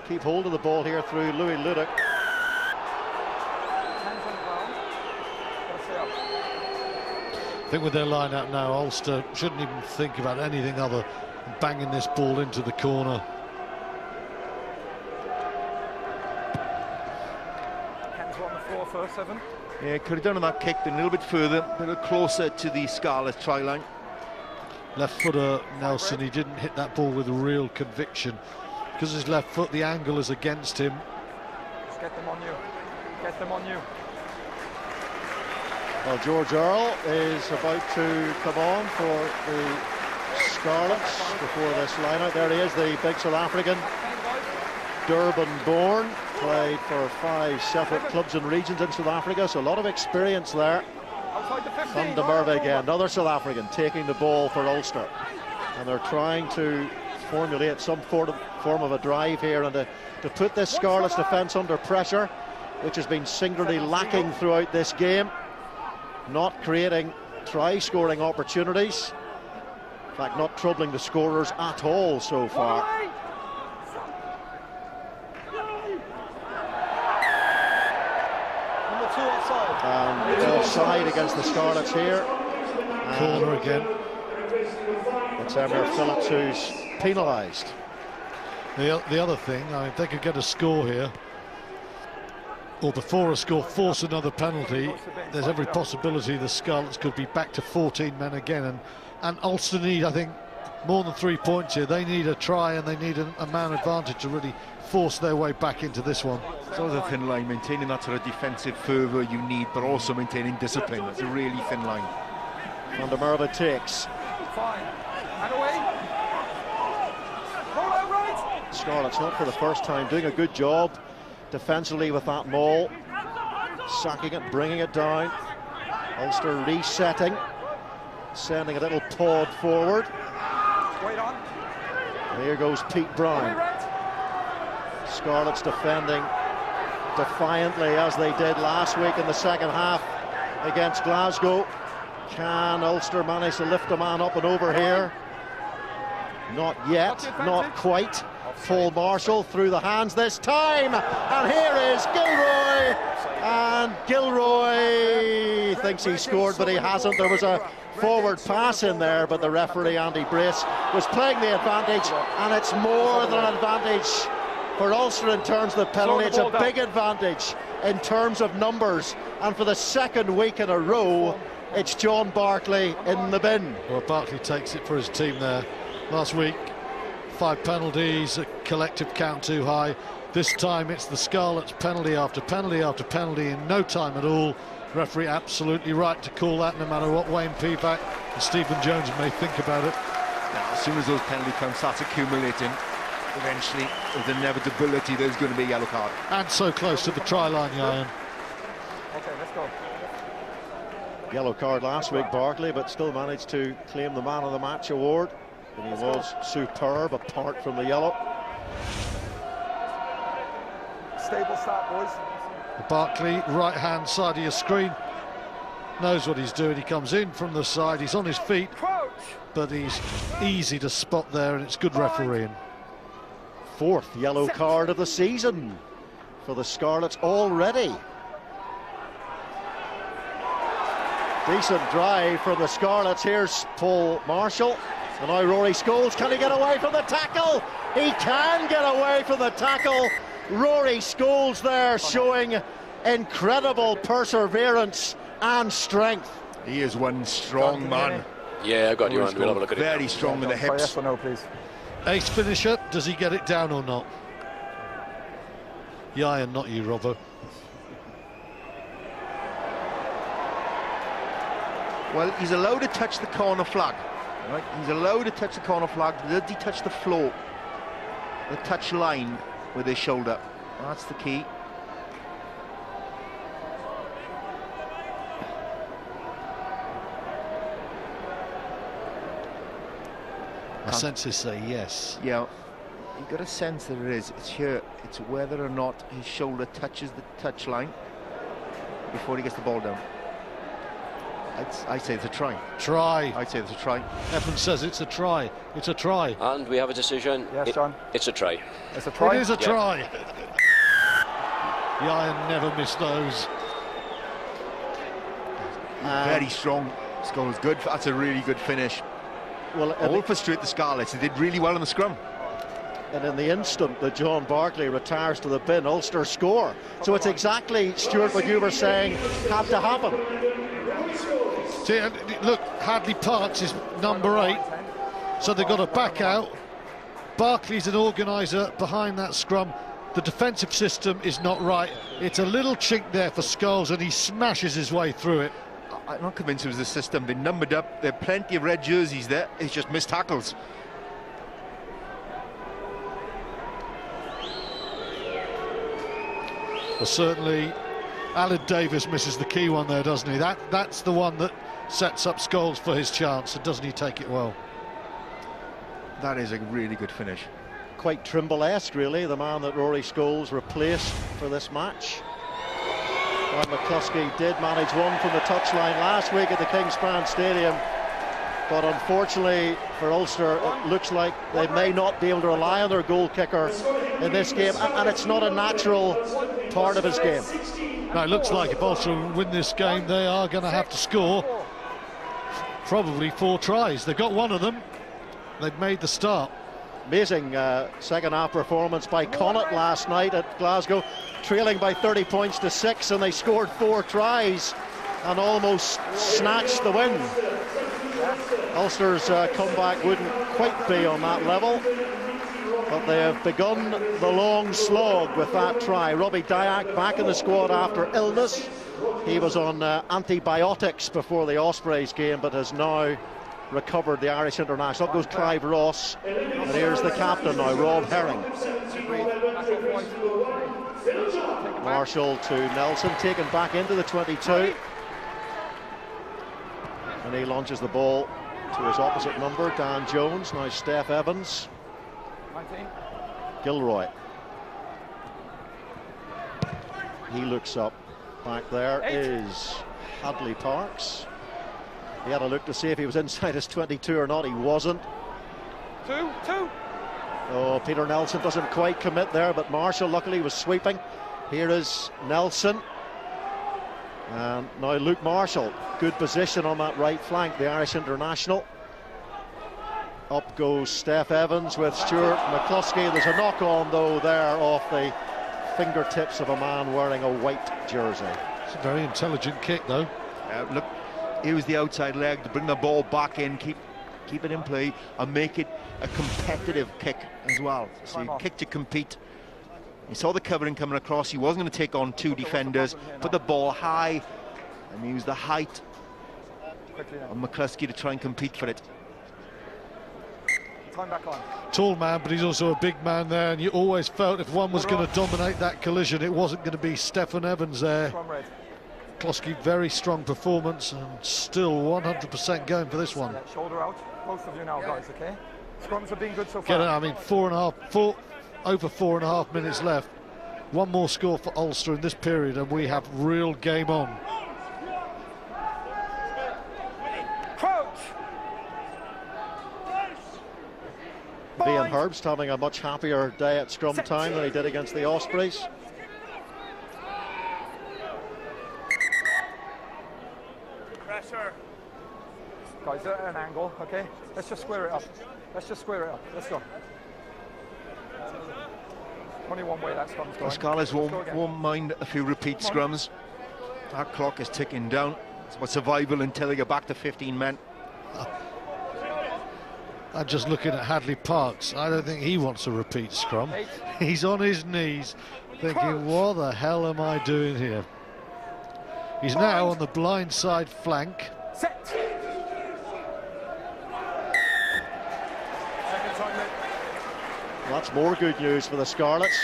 keep hold of the ball here through Louis Ludick. I think with their line-out now, Ulster shouldn't even think about anything other than banging this ball into the corner. Hands on the floor first, Evan. Yeah, could have done on that kick, then a little bit further, a little closer to the Scarlets try line. Left footer Nelson, he didn't hit that ball with real conviction. Because his left foot, the angle is against him. Just get them on you. Get them on you. Well, George Earl is about to come on for the Scarlets before this line-out. There he is, the big South African. Durban-born, played for 5 separate clubs and regions in South Africa, so a lot of experience there. Van der Merwe again, another South African taking the ball for Ulster. And they're trying to formulate some form of a drive here and to put this Scarlets defence under pressure, which has been singularly lacking throughout this game. Not creating try-scoring opportunities. In fact, not troubling the scorers at all so far. And offside against the Scarlets here. Corner again. It's Emir Phillips who's penalised. The other thing, I mean, if they could get a score here, or before a score, force another penalty, there's every possibility the Scarlets could be back to 14 men again. And Ulster need, I think, more than 3 points here. They need a try and they need a man advantage to really force their way back into this one. It's always a thin line, maintaining that sort of defensive fervour you need, but also maintaining discipline. It's a really thin line. Van der Merwe takes. Fine. And away. Roll out right. Scarlets not for the first time doing a good job defensively with that maul, sacking it, bringing it down. Ulster resetting, sending a little pod forward. Wait on. And here goes Pete Brown. Scarlets defending defiantly as they did last week in the second half against Glasgow. Can Ulster manage to lift a man up and over here? Not yet, not quite. Paul Marshall through the hands this time, and here is Gilroy, and Gilroy thinks he scored, but he hasn't. There was a forward pass in there, but the referee, Andy Brace, was playing the advantage, and it's more than an advantage for Ulster in terms of the penalty. It's a big advantage in terms of numbers, and for the second week in a row, it's John Barclay in the bin. Well, Barclay takes it for his team there. Last week, 5 penalties, a collective count too high. This time it's the Scarlets, penalty after penalty after penalty in no time at all. Referee absolutely right to call that, no matter what Wayne Pivac and Stephen Jones may think about it. Now, as soon as those penalty counts start accumulating, eventually, with inevitability, there's going to be a yellow card. And so close to the try line, Ian. Okay, let's go. Yellow card last week, Barclay, but still managed to claim the Man of the Match award. And he was superb apart from the yellow. Stable start, boys. Barclay, right hand side of your screen, knows what he's doing. He comes in from the side, he's on his feet, but he's easy to spot there, and it's good refereeing. 4th yellow card of the season for the Scarlets already. Decent drive from the Scarlets. Here's Paul Marshall, and now Rory Scholes. Can he get away from the tackle? He can get away from the tackle. Rory Scholes there showing incredible perseverance and strength. He is one strong man. Yeah, I've got you on. We'll have a look at it. Very strong in the hips. Yes or no, please. Ace finisher, does he get it down or not? Yeah, and not you, Robbo. Well, he's allowed to touch the corner flag. Right? He's allowed to touch the corner flag. Does he touch the floor, the touch line with his shoulder? That's the key. My senses say yes. Yeah, you've got a sense that it is. It's here. It's whether or not his shoulder touches the touch line before he gets the ball down. I'd say it's a try. Try. I'd say it's a try. Evans says it's a try. It's a try. And we have a decision. Yes, John. It's a try. It's a try. It is a Yeah. try. Ian never missed those. Very strong. Scholes good. That's a really good finish. Well, all frustrate the Scarlets. They did really well in the scrum. And in the instant that John Barclay retires to the bin, Ulster score. So it's exactly, Stuart, what you were saying had to happen. See, look, Hadley Parks is number 8, so they've got to back out. Barclay's an organiser behind that scrum. The defensive system is not right. It's a little chink there for Scholes, and he smashes his way through it. I'm not convinced it was the system. They numbered up. There are plenty of red jerseys there. It's just missed tackles. Well, certainly Alan Davis misses the key one there, doesn't he? That's the one that sets up Scholes for his chance, and doesn't he take it well? That is a really good finish. Quite Trimble-esque, really, the man that Rory Scholes replaced for this match. Well, McCluskey did manage one from the touchline last week at the Kingspan Stadium, but unfortunately for Ulster, it looks like they may not be able to rely on their goal kicker in this game, and it's not a natural part of his game. No, it looks like if Ulster win this game, they are going to have to score probably 4 tries. They've got one of them. They've made the start. Amazing second half performance by Connacht last night at Glasgow, trailing by 30 points to 6, and they scored 4 tries and almost snatched the win. Ulster's comeback wouldn't quite be on that level, but they have begun the long slog with that try. Robbie Dyack back in the squad after illness. He was on antibiotics before the Ospreys game, but has now recovered, the Irish international. Up goes Clive Ross, and here's the captain now, Rob Herring. Marshall to Nelson, taken back into the 22, and he launches the ball to his opposite number, Dan Jones. Now Steph Evans, Gilroy. He looks up. Back there is Hadley Parks. He had a look to see if he was inside his 22 or not. He wasn't. Two. Oh, Peter Nelson doesn't quite commit there, but Marshall luckily was sweeping. Here is Nelson. And now Luke Marshall, good position on that right flank, the Irish international. Up goes Steph Evans with Stuart McCluskey. There's a knock-on though there off the fingertips of a man wearing a white jersey. It's a very intelligent kick though. Look, here was the outside leg to bring the ball back in, keep it in play and make it a competitive kick as well. So you kick to compete. He saw the covering coming across. He wasn't going to take on two defenders. Put the ball high and use the height of McCluskey to try and compete for it. Time back on. Tall man, but he's also a big man there, and you always felt if one was going to dominate that collision, it wasn't going to be Stephen Evans there. McCluskey, very strong performance, and still 100% going for this one. Shoulder out, both of you now, guys. Okay. Scrums have been good so far. I mean, over 4.5 minutes left. One more score for Ulster in this period, and we have real game on. Ian Herbst having a much happier day at scrum time than he did against the Ospreys. Pressure. Guys, at an angle, okay? Let's just square it up. Let's go. Only one way that scrum's going. Scarlets won't mind a few repeat scrums. That clock is ticking down. It's about survival until they get back to 15 men. I'm just looking at Hadley Parks. I don't think he wants a repeat scrum. He's on his knees thinking, what the hell am I doing here? He's now on the blind side flank. Set. That's more good news for the Scarlets.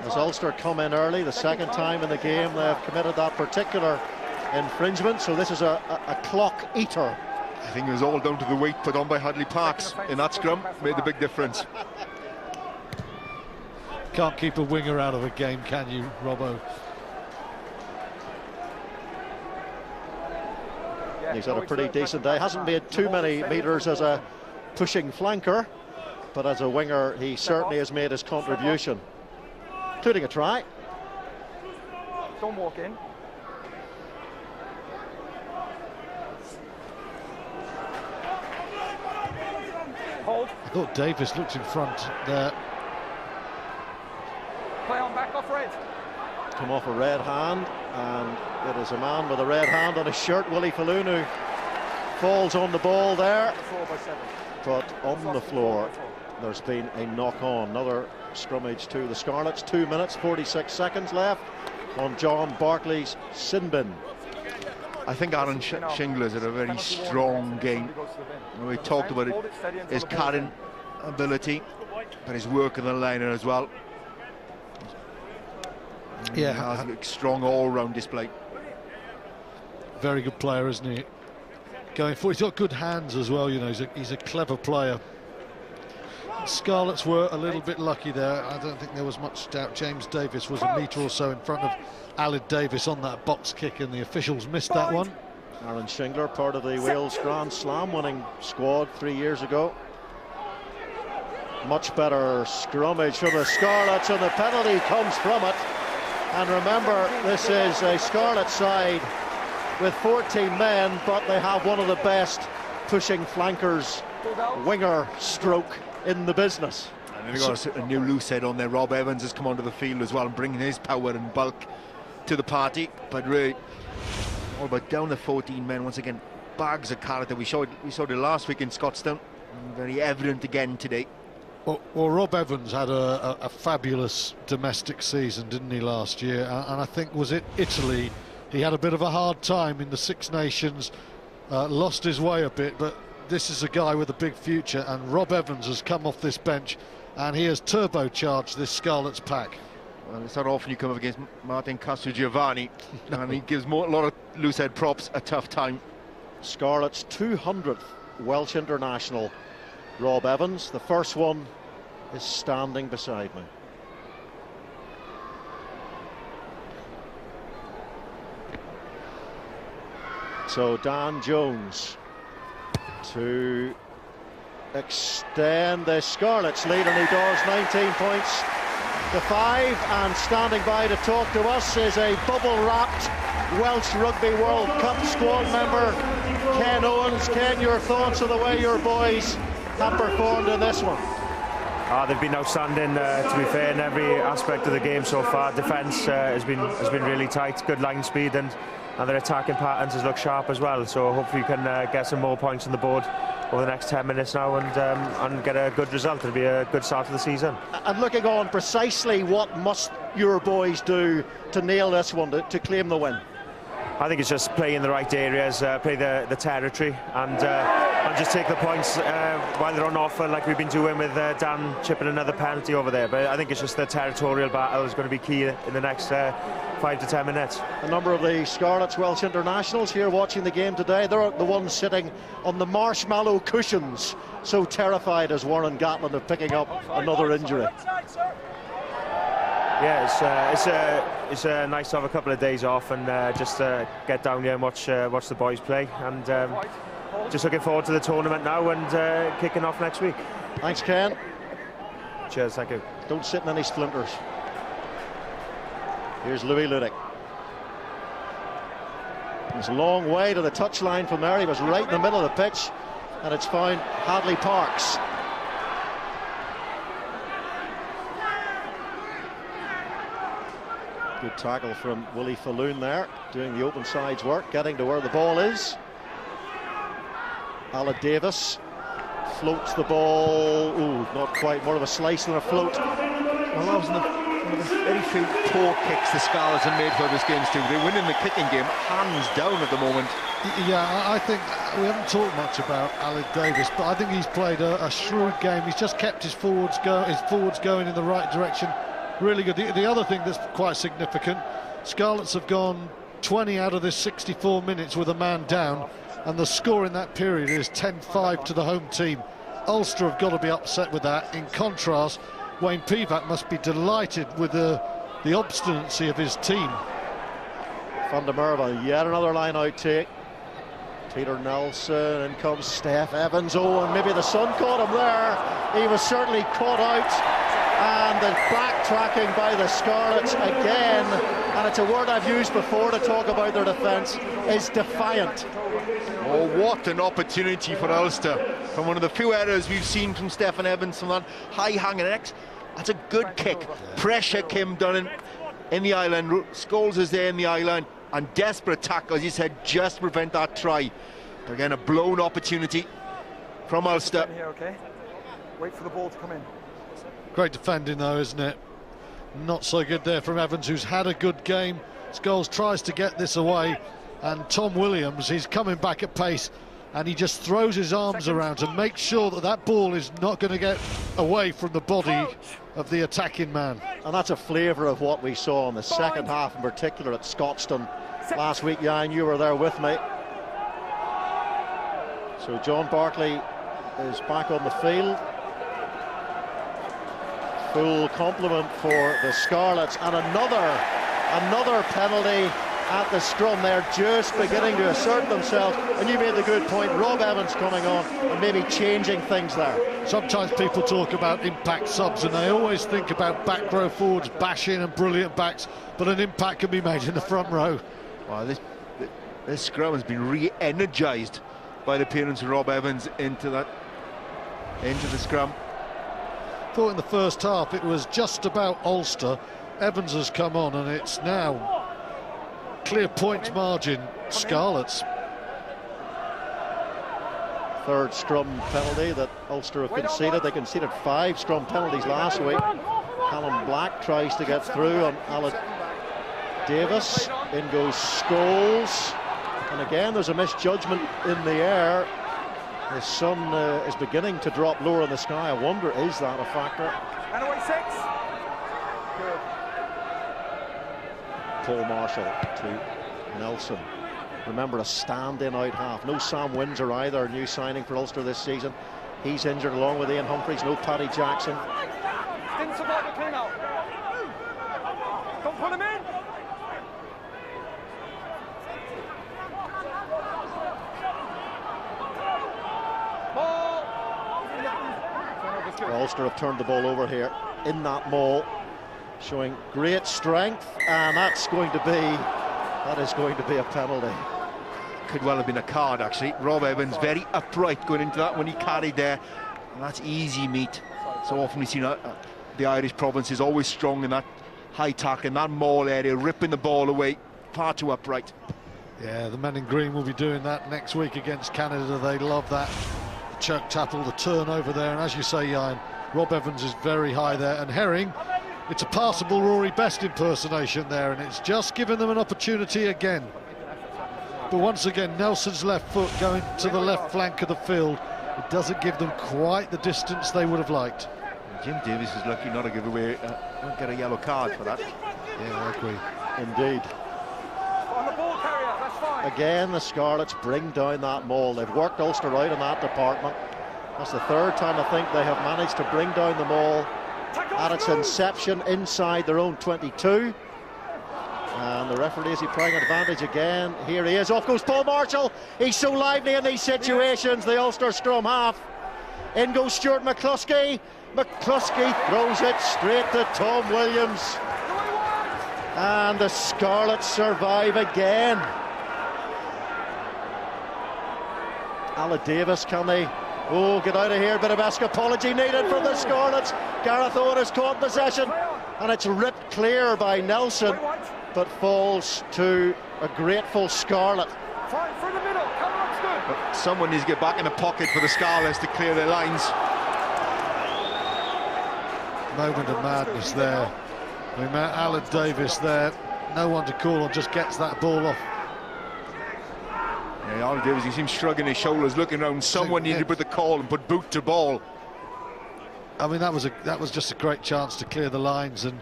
As Ulster come in early, the second time in the game they've committed that particular infringement, so this is a clock eater. I think it was all down to the weight put on by Hadley Parks in that scrum, made the big difference. Can't keep a winger out of a game, can you, Robbo? He's had a pretty decent day. Hasn't made too many metres as a pushing flanker, but as a winger he certainly has made his contribution, including a try. Don't walk in. Hold. I thought Davis looked in front there. Play on back off red. Come off a red hand, and it is a man with a red hand on his shirt, Willie Falloon, who falls on the ball there. But on the floor, there's been a knock-on. Another scrummage to the Scarlets. 2 minutes, 46 seconds left on John Barclay's sin bin. I think Aaron Shingler's had a very strong game. We talked about it, his carrying ability, but his work in the liner as well. Yeah, he has a strong all-round display. Very good player, isn't he? Going forward, he's got good hands as well. You know, he's a clever player. Scarlets were a little bit lucky there. I don't think there was much doubt. James Davis was a metre or so in front of Aled Davis on that box kick, and the officials missed that one. Aaron Shingler, part of the Wales Grand Slam winning squad 3 years ago. Much better scrummage from the Scarlets, and the penalty comes from it. And remember, this is a Scarlet side with 14 men, but they have one of the best pushing flankers, winger stroke in the business. And they've got a new loose head on there. Rob Evans has come onto the field as well, bringing his power and bulk to the party. But really, all about down to 14 men once again. Bags of character. We showed it last week in Scotstown. Very evident again today. Well, Rob Evans had a fabulous domestic season, didn't he, last year? And I think, was it Italy? He had a bit of a hard time in the Six Nations, lost his way a bit, but this is a guy with a big future, and Rob Evans has come off this bench and he has turbocharged this Scarlets pack. Well, it's not often you come up against Martin Castrogiovanni, and he gives a lot of loosehead props a tough time. Scarlets' 200th Welsh international, Rob Evans. The first one is standing beside me. So Dan Jones to extend the Scarlets lead, and he does. 19 points to 5, and standing by to talk to us is a bubble-wrapped Welsh Rugby World Cup squad member, Ken Owens. Ken, your thoughts on the way your boys have performed in this one? They've been outstanding, to be fair, in every aspect of the game so far. Defence has been really tight, good line speed, and their attacking patterns has looked sharp as well. So hopefully you can get some more points on the board over the next 10 minutes now and get a good result. It'll be a good start to the season. And looking on, precisely what must your boys do to nail this one, to claim the win? I think it's just play in the right areas, play the territory, and just take the points while they're on offer, like we've been doing with Dan chipping another penalty over there. But I think it's just the territorial battle is going to be key in the next 5 to 10 minutes. A number of the Scarlets Welsh internationals here watching the game today. They're the ones sitting on the marshmallow cushions, so terrified as Warren Gatland of picking up another injury. Yeah, it's nice to have a couple of days off and just get down here and watch the boys play, and just looking forward to the tournament now and kicking off next week. Thanks, Ken. Cheers, thank you. Don't sit in any splinters. Here's Louis Ludick. It's a long way to the touchline from there. He was right in the middle of the pitch, and it's found Hadley Parks. Good tackle from Willie Falloon there, doing the open sides work, getting to where the ball is. Aled Davis floats the ball. Ooh, not quite, more of a slice than a float. Well, that was one of the very few poor kicks the Scarlets have made for this game, Stu. They're winning the kicking game hands down at the moment. Yeah, I think we haven't talked much about Aled Davis, but I think he's played a shrewd game. He's just kept his forwards going in the right direction. Really good. The other thing that's quite significant, Scarlets have gone 20 out of this 64 minutes with a man down, and the score in that period is 10-5 to the home team. Ulster have got to be upset with that. In contrast, Wayne Pivac must be delighted with the obstinacy of his team. Van der Merwe, yet another line-out take. Peter Nelson, in comes Steph Evans. Oh, and maybe the sun caught him there. He was certainly caught out. And the backtracking by the Scarlets again, and it's a word I've used before to talk about their defence, is defiant. Oh, what an opportunity for Ulster. From one of the few errors we've seen from Stephen Evans from that high-hanging X. That's a good kick. Pressure came down in the island. Scholes is there in the island, and desperate tackle, as you said, just to prevent that try. Again, a blown opportunity from Ulster. Here, okay? Wait for the ball to come in. Great defending though, isn't it? Not so good there from Evans, who's had a good game. Scholes tries to get this away, and Tom Williams, he's coming back at pace, and he just throws his arms around to make sure that that ball is not going to get away from the body of the attacking man. And that's a flavour of what we saw in the second half, in particular at Scotstoun last week. Jan, you were there with me. So John Barclay is back on the field. Full complement for the Scarlets, and another penalty at the scrum. They're just beginning to assert themselves, and you made the good point, Rob Evans coming on and maybe changing things there. Sometimes people talk about impact subs, and they always think about back row forwards bashing and brilliant backs, but an impact can be made in the front row. Wow, this scrum has been re-energised by the appearance of Rob Evans into the scrum. Thought in the first half it was just about Ulster. Evans has come on, and it's now clear points margin Scarlets. Third scrum penalty that Ulster have conceded. They conceded 5 scrum penalties last week. Callum Black tries to get through on Aled Davis. In goes Scholes, and again there's a misjudgment in the air. The sun is beginning to drop lower in the sky. I wonder, is that a factor? And away 6. Good. Paul Marshall to Nelson. Remember, a stand-in out half. No Sam Windsor either, a new signing for Ulster this season. He's injured along with Ian Humphreys. No Paddy Jackson. Didn't survive the clean out. Don't pull him in. Ulster have turned the ball over here in that maul, showing great strength, and that is going to be a penalty. Could well have been a card, actually. Rob Evans very upright going into that when he carried there, and that's easy meat. So often we've seen the Irish province is always strong in that high tack in that maul area, ripping the ball away, far too upright. Yeah, the men in green will be doing that next week against Canada. They love that. The chuck tackle, the turnover there, and as you say, Ian, Rob Evans is very high there, and Herring, it's a passable Rory Best impersonation there, and it's just given them an opportunity again. But once again, Nelson's left foot going to the left flank of the field, it doesn't give them quite the distance they would have liked. Jim Davis is lucky not to give away, not get a yellow card for that. Yeah, I agree. Indeed. On the ball carrier, that's fine. Again, the Scarlets bring down that maul. They've worked Ulster out in that department. That's the third time, I think, they have managed to bring down the maul at its inception inside their own 22. And the referee is playing advantage again. Here he is. Off goes Paul Marshall. He's so lively in these situations, the Ulster scrum half. In goes Stuart McCluskey. McCluskey throws it straight to Tom Williams. And the Scarlets survive again. Alan Davis, can they? Oh, get out of here. Bit of escapology needed from the Scarlets. Gareth Owen has caught possession, and it's ripped clear by Nelson, but falls to a grateful Scarlet. Fine, through the middle. Cover-up's good. But someone needs to get back in the pocket for the Scarlets to clear their lines. Moment of madness there. We met Alan Davis there. No one to call on, just gets that ball off. Yeah, Alan Davis, he seems shrugging his shoulders, looking around. Someone needed to put the call and put boot to ball. I mean, that was just a great chance to clear the lines, and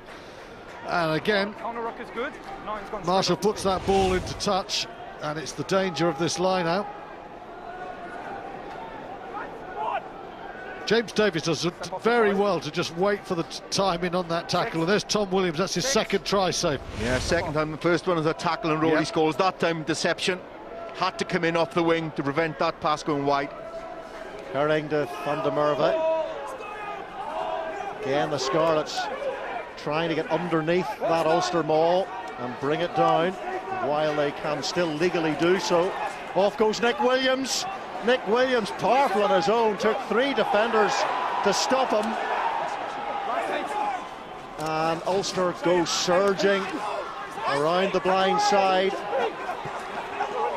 again, counter-ruck is good. Marshall puts that ball into touch, and it's the danger of this line out. James Davis does very well to just wait for the timing on that tackle, and there's Tom Williams. That's his second try save. Yeah, second time. The first one was a tackle and Rory scores. That time deception. Had to come in off the wing to prevent that pass going wide. Herring to Van der Merwe. Again, the Scarlets trying to get underneath that Ulster maul and bring it down while they can still legally do so. Off goes Nick Williams. Nick Williams, powerful on his own, took 3 defenders to stop him. And Ulster goes surging around the blind side.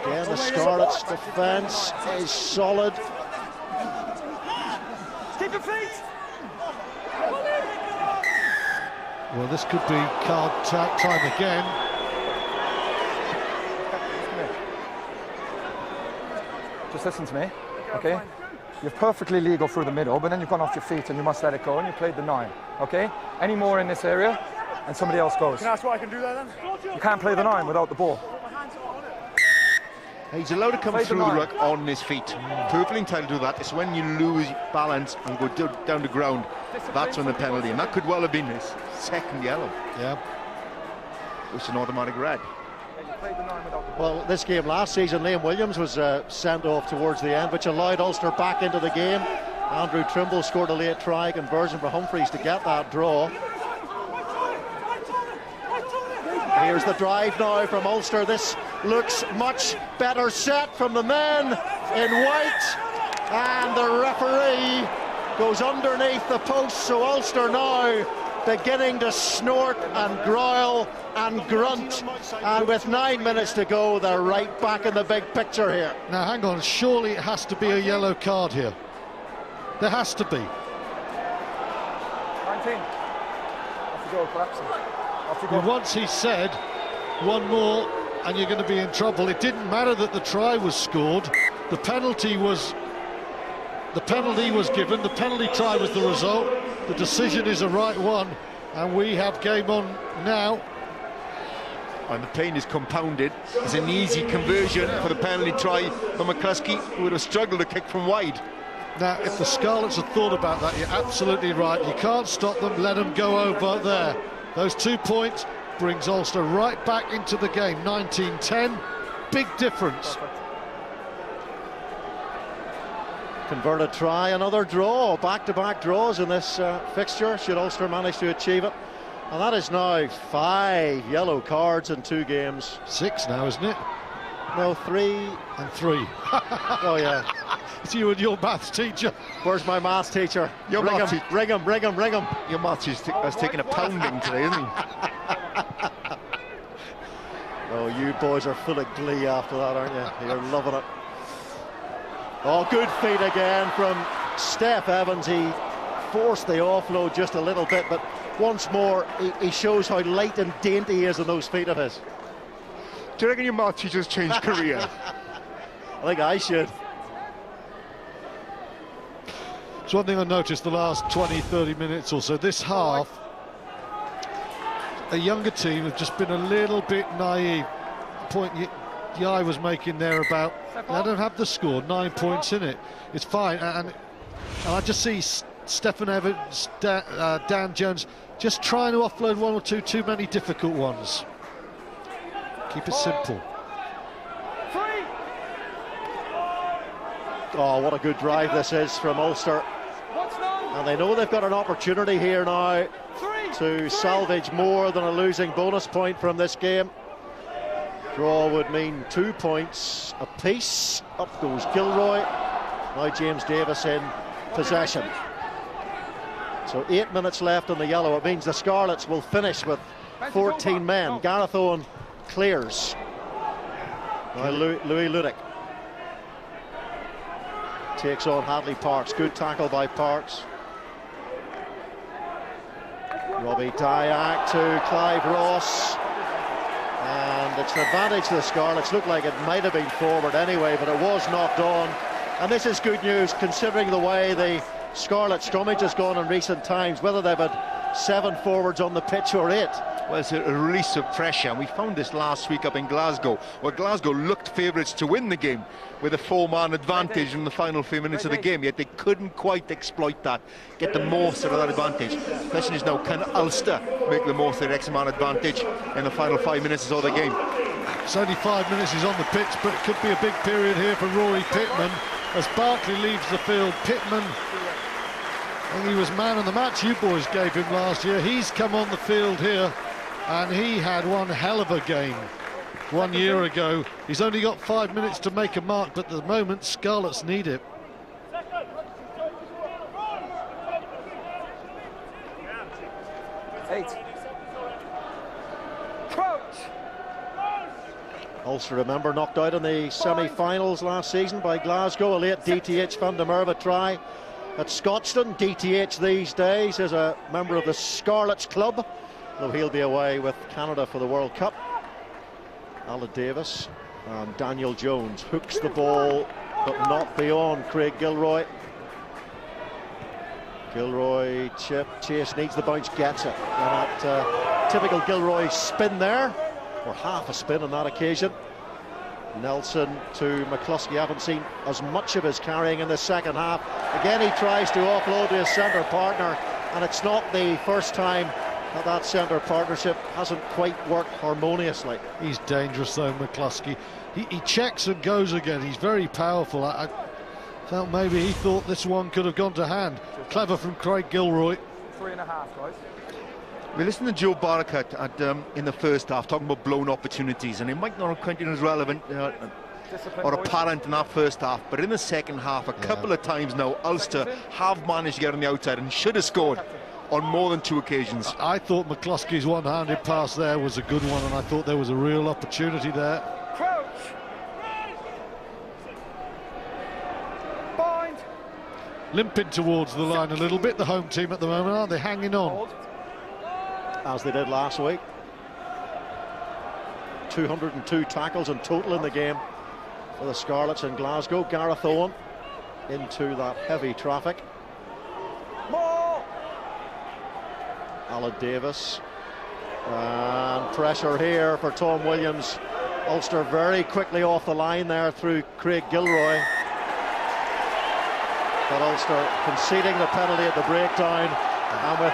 Again, the Scarlets' defence is solid. Keep your feet. Well, this could be card time again. Just listen to me, okay? You're perfectly legal through the middle, but then you've gone off your feet and you must let it go, and you played the 9, okay? Any more in this area, and somebody else goes. Can I ask why I can do that then? You can't play the 9 without the ball. He's allowed to come through the ruck on his feet. Perfectly entitled to do that. It's when you lose balance and go down the ground, that's when the penalty, and that could well have been his second yellow. Yeah. Which is an automatic red. Well, this game last season, Liam Williams was sent off towards the end, which allowed Ulster back into the game. Andrew Trimble scored a late try conversion for Humphreys to get that draw. Here's the drive now from Ulster. This looks much better set from the men in white, and the referee goes underneath the post, so Ulster now beginning to snort and growl and grunt, and with 9 minutes to go, they're right back in the big picture here. Now hang on, surely it has to be a yellow card here. There has to be. 19. Off you go, collapsing. Off you go. Well, once he said one more and you're going to be in trouble, it didn't matter that the try was scored. The penalty was given. The penalty try was the result. The decision is a right one, and we have game on now. And the pain is compounded. It's an easy conversion for the penalty try from McCluskey, who would have struggled to kick from wide. Now, if the Scarlets had thought about that, you're absolutely right. You can't stop them, let them go over there. Those 2 points brings Ulster right back into the game. 19-10, big difference. Converted try, another draw. Back-to-back draws in this fixture, should Ulster manage to achieve it. And that is now 5 yellow cards in 2 games. 6 now, isn't it? No, 3. And 3. Oh, yeah. It's you and your maths teacher. Where's my maths teacher? Your ring maths him, ring him, ring him, ring him. Your maths has taken a pounding today, isn't he? Oh, you boys are full of glee after that, aren't you? You're loving it. Oh, good feet again from Steph Evans. He forced the offload just a little bit, but once more he shows how light and dainty he is in those feet of his. Do you reckon your maths teacher's changed career? I think I should. It's one thing I noticed the last 20-30 minutes or so. This half, a younger team have just been a little bit naive. The point Yai was making there about they don't have the score, 9 points in it. It's fine, and I just see Stephen Evans, Dan Jones just trying to offload 1 or 2 too many difficult ones. Keep it simple. Oh, what a good drive this is from Ulster. And they know they've got an opportunity here now to salvage more than a losing bonus point from this game. Draw would mean 2 points apiece. Up goes Gilroy. Now James Davis in possession. So 8 minutes left on the yellow. It means the Scarlets will finish with 14 men. Gareth Owen clears. Now Louis Ludick takes on Hadley Parks. Good tackle by Parks. Robbie Dyack to Clive Ross. And it's an advantage to the Scarlets. Looked like it might have been forward anyway, but it was knocked on. And this is good news considering the way the Scarlet scrummage has gone in recent times, whether they've had 7 forwards on the pitch or 8. Well, it's a release of pressure, and we found this last week up in Glasgow, where Glasgow looked favourites to win the game with a 4-man advantage in the final few minutes of the game, yet they couldn't quite exploit that, get the most out of that advantage. The question is now, can Ulster make the most of their X-man advantage in the final 5 minutes of the game? It's only 5 minutes he's on the pitch, but it could be a big period here for Rory Pittman as Barkley leaves the field. Pittman, I think he was man of the match you boys gave him last year. He's come on the field here, and he had one hell of a game 1 year ago. He's only got 5 minutes to make a mark, but at the moment Scarlets need it. Ulster, remember, knocked out in the semi-finals last season by Glasgow. A late DTH Van der Merwe try at Scotstoun. DTH these days is a member of the Scarlets club, though he'll be away with Canada for the World Cup. Alan Davis and Daniel Jones hooks the ball, but not beyond Craig Gilroy. Gilroy chase needs the bounce, gets it. And that typical Gilroy spin there, or half a spin on that occasion. Nelson to McCluskey. Haven't seen as much of his carrying in the second half. Again, he tries to offload to his centre partner, and it's not the first time that centre partnership hasn't quite worked harmoniously. He's dangerous though, McCluskey. He checks and goes again. He's very powerful. I felt maybe he thought this one could have gone to hand. Clever from Craig Gilroy. 3.5, guys. We listened to Joe Barracutt in the first half talking about blown opportunities, and it might not have quite been as relevant or apparent in that first half, but in the second half, a couple of times now, Ulster have managed to get on the outside and should have scored on more than 2 occasions. I thought McCluskey's one-handed pass there was a good one, and I thought there was a real opportunity there. Bind. Limping towards the line a little bit, the home team at the moment, aren't they? Hanging on. As they did last week. 202 tackles in total in the game for the Scarlets in Glasgow. Gareth Owen into that heavy traffic. More. Alan Davis. And pressure here for Tom Williams. Ulster very quickly off the line there through Craig Gilroy. But Ulster conceding the penalty at the breakdown, and with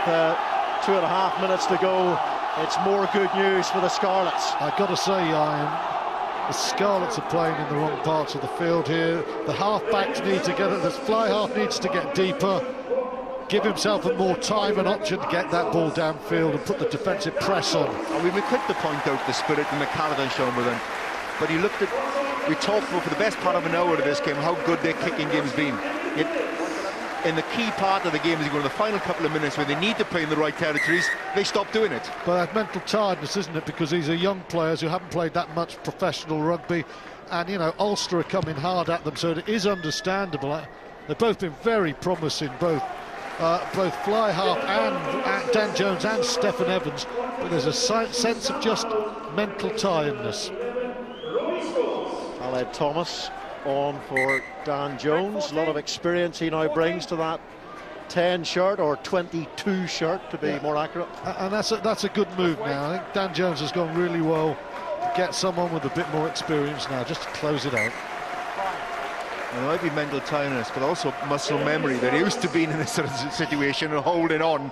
2.5 minutes to go, it's more good news for the Scarlets. I've got to say, Ian, the Scarlets are playing in the wrong parts of the field here. The half-backs need to get it. The fly half needs to get deeper, give himself more time and option to get that ball downfield and put the defensive press on. We were quick to point out the spirit that McCallaghan shown with him, but he looked at, we talked about for the best part of an hour of this game how good their kicking game's been. Yet, in the key part of the game, as you go to the final couple of minutes where they need to play in the right territories, they stop doing it. But that's mental tiredness, isn't it? Because these are young players who haven't played that much professional rugby, and you know, Ulster are coming hard at them, so it is understandable. They've both been very promising, both Fly Half and Dan Jones and Stephen Evans, but there's a sense of just mental tiredness. Aled Thomas on for Dan Jones. A lot of experience he now brings to that 10 shirt, or 22 shirt to be more accurate. And that's a good move now. I think Dan Jones has gone really well to get someone with a bit more experience now, just to close it out. It might be mental tiredness, but also muscle memory. They're used to being in this sort of situation and holding on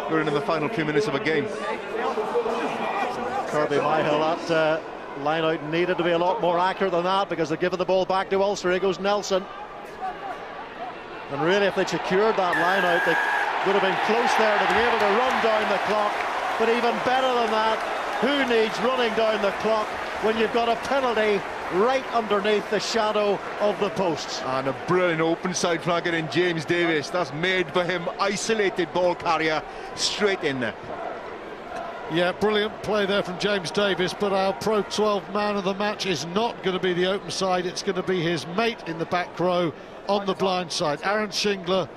during the final few minutes of a game. Kirby Myhill, that line out needed to be a lot more accurate than that, because they're giving the ball back to Ulster. Here goes Nelson. And really, if they'd secured that line out, they would have been close there to be able to run down the clock. But even better than that, who needs running down the clock when you've got a penalty right underneath the shadow of the posts? And a brilliant open side flanker in James Davis. That's made for him. Isolated ball carrier straight in there. Yeah, brilliant play there from James Davis, but our Pro 12 man of the match is not going to be the open side. It's going to be his mate in the back row on the blind side. Aaron Shingler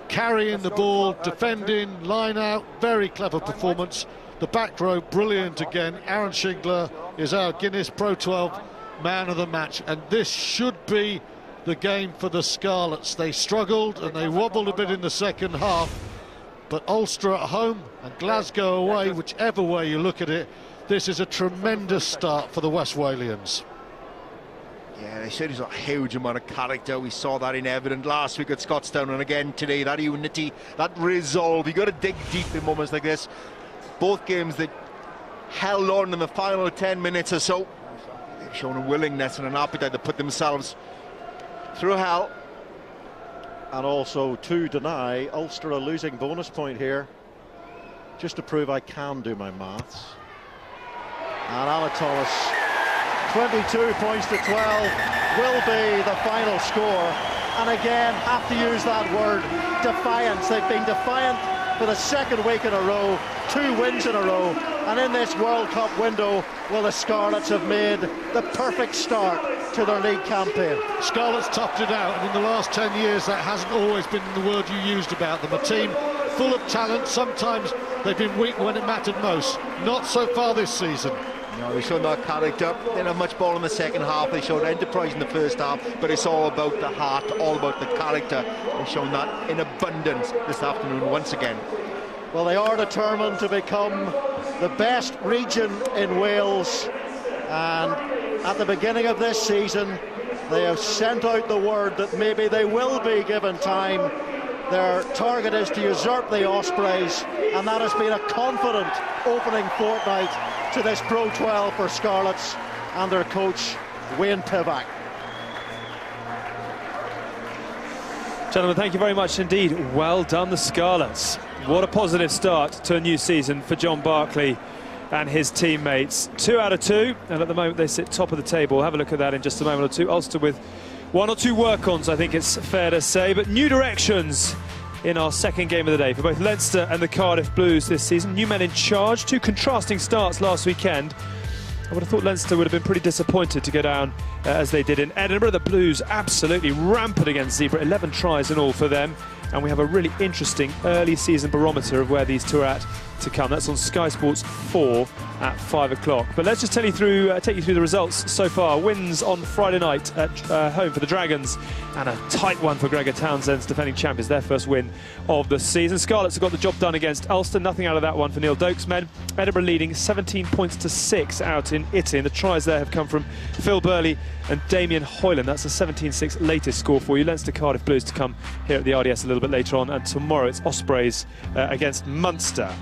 carrying the ball, defending, line out, very clever performance. The back row, brilliant again. Aaron Shingler is our Guinness Pro 12 man of the match, and this should be the game for the Scarlets. They struggled and they wobbled a bit in the second half, but Ulster at home and Glasgow away, whichever way you look at it, this is a tremendous start for the West Walians. Yeah, they said he's got a huge amount of character. We saw that in evidence last week at Scottstown, and again today. That unity, that resolve. You got to dig deep in moments like this. Both games that held on in the final 10 minutes or so. They've shown a willingness and an appetite to put themselves through hell. And also to deny Ulster a losing bonus point here, just to prove I can do my maths. And Aled Thomas, 22 points to 12 will be the final score. And again, have to use that word, defiance. They've been defiant for the second week in a row, 2 wins in a row, and in this World Cup window, well, the Scarlets have made the perfect start to their league campaign. Scarlets toughed it out, and in the last 10 years that hasn't always been the word you used about them. A team full of talent. Sometimes they've been weak when it mattered most. Not so far this season. No, they showed that character. They didn't have much ball in the second half. They showed enterprise in the first half, but it's all about the heart, all about the character. They've shown that in abundance this afternoon once again. Well, they are determined to become the best region in Wales, and at the beginning of this season they have sent out the word that maybe they will be given time. Their target is to usurp the Ospreys, and that has been a confident opening fortnight to this Pro 12 for Scarlets and their coach Wayne Pivac. Gentlemen, thank you very much indeed. Well done, the Scarlets. What a positive start to a new season for John Barclay and his teammates. 2 out of 2, and at the moment they sit top of the table. We'll have a look at that in just a moment or two. Ulster with 1 or 2 work-ons, I think it's fair to say, but new directions in our second game of the day for both Leinster and the Cardiff Blues this season. New men in charge, 2 contrasting starts last weekend. I would have thought Leinster would have been pretty disappointed to go down as they did in Edinburgh. The Blues absolutely rampant against Zebra, 11 tries in all for them. And we have a really interesting early season barometer of where these two are at to come. That's on Sky Sports 4 at 5 o'clock. But let's just take you through the results so far. Wins on Friday night at home for the Dragons, and a tight one for Gregor Townsend's defending champions, their first win of the season. Scarlets have got the job done against Ulster. Nothing out of that one for Neil Doak's men. Edinburgh leading 17 points to 6 out in Italy, and the tries there have come from Phil Burley and Damien Hoyland. That's the 17-6 latest score for you. Leinster Cardiff Blues to come here at the RDS a little bit later on, and tomorrow it's Ospreys against Munster.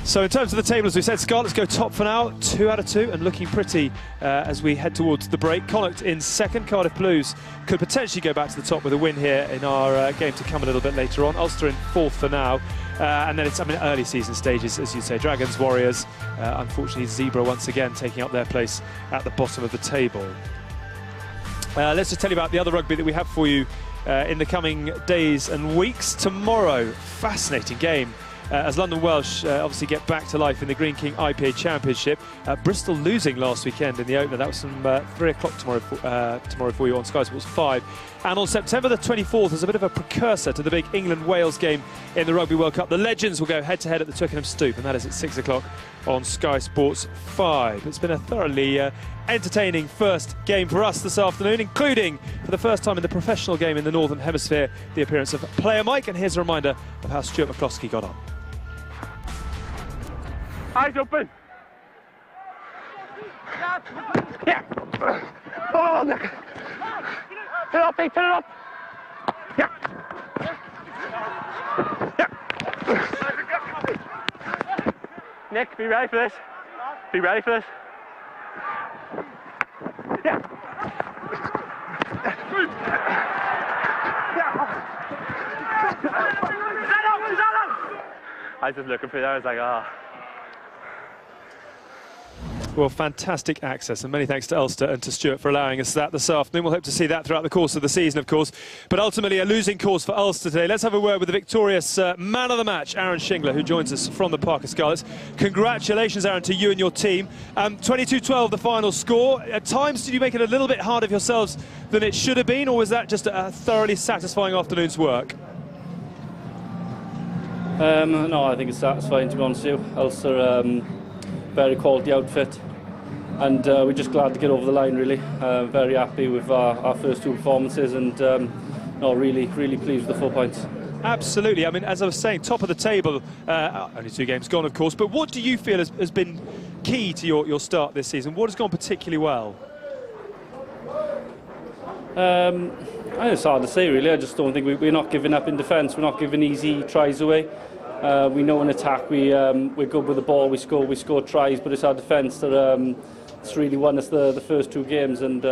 So in terms of the table, as we said, Scarlets go top for now, 2 out of 2, and looking pretty as we head towards the break. Connacht in second. Cardiff Blues could potentially go back to the top with a win here in our game to come a little bit later on. Ulster in fourth for now. And then it's, early season stages, as you say. Dragons, Warriors, unfortunately Zebra once again taking up their place at the bottom of the table. Let's just tell you about the other rugby that we have for you in the coming days and weeks. Tomorrow, fascinating game. As London Welsh obviously get back to life in the Green King IPA Championship. Bristol losing last weekend in the opener. That was from 3 o'clock tomorrow for you on Sky Sports 5. And on September the 24th, there's a bit of a precursor to the big England-Wales game in the Rugby World Cup. The Legends will go head-to-head at the Twickenham Stoop, and that is at 6 o'clock on Sky Sports 5. It's been a thoroughly entertaining first game for us this afternoon, including, for the first time in the professional game in the Northern Hemisphere, the appearance of Player Mike. And here's a reminder of how Stuart McCloskey got on. Eyes open. Yeah. Oh, Nick. Turn it up, Dave, turn it up. Yeah. Yeah. Nick, be ready for this. Be ready for this. Yeah. I was just looking for that, I was like, ah. Oh. Well, fantastic access, and many thanks to Ulster and to Stuart for allowing us that this afternoon. We'll hope to see that throughout the course of the season, of course, but ultimately a losing cause for Ulster today. Let's have a word with the victorious man of the match, Aaron Shingler, who joins us from the Parker Scarlets. Congratulations, Aaron, to you and your team. 22-12 the final score. At times, did you make it a little bit harder for yourselves than it should have been, or was that just a thoroughly satisfying afternoon's work? No, I think it's satisfying, to be honest with you. Ulster, very quality outfit, and we're just glad to get over the line, really. Very happy with our first two performances, and really pleased with the 4 points. Absolutely. As I was saying, top of the table, only 2 games gone, of course, but what do you feel has been key to your start this season? What has gone particularly well? I think it's hard to say, really. I just don't think we're not giving up in defence. We're not giving easy tries away. We know in attack we're good with the ball. We score tries, but it's our defence that it's really won us the first 2 games, and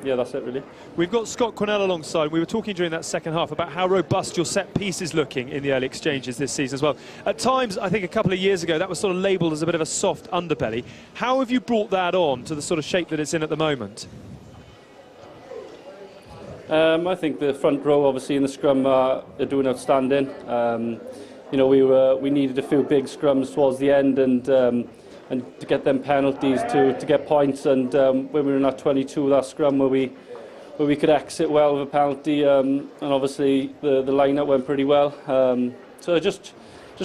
yeah, that's it really. We've got Scott Cornell alongside. We were talking during that second half about how robust your set piece is looking in the early exchanges this season as well. At times, I think a couple of years ago, that was sort of labelled as a bit of a soft underbelly. How have you brought that on to the sort of shape that it's in at the moment? I think the front row, obviously, in the scrum are doing outstanding. We needed a few big scrums towards the end, and to get them penalties to get points. And when we were in that 22, that scrum where we could exit well with a penalty, and obviously the line-up went pretty well. So just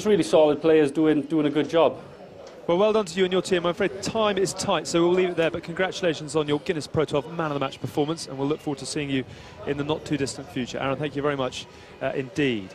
really solid players doing a good job. Well, well done to you and your team. I'm afraid time is tight, so we'll leave it there. But congratulations on your Guinness Pro 12 Man of the Match performance, and we'll look forward to seeing you in the not-too-distant future. Aaron, thank you very much indeed.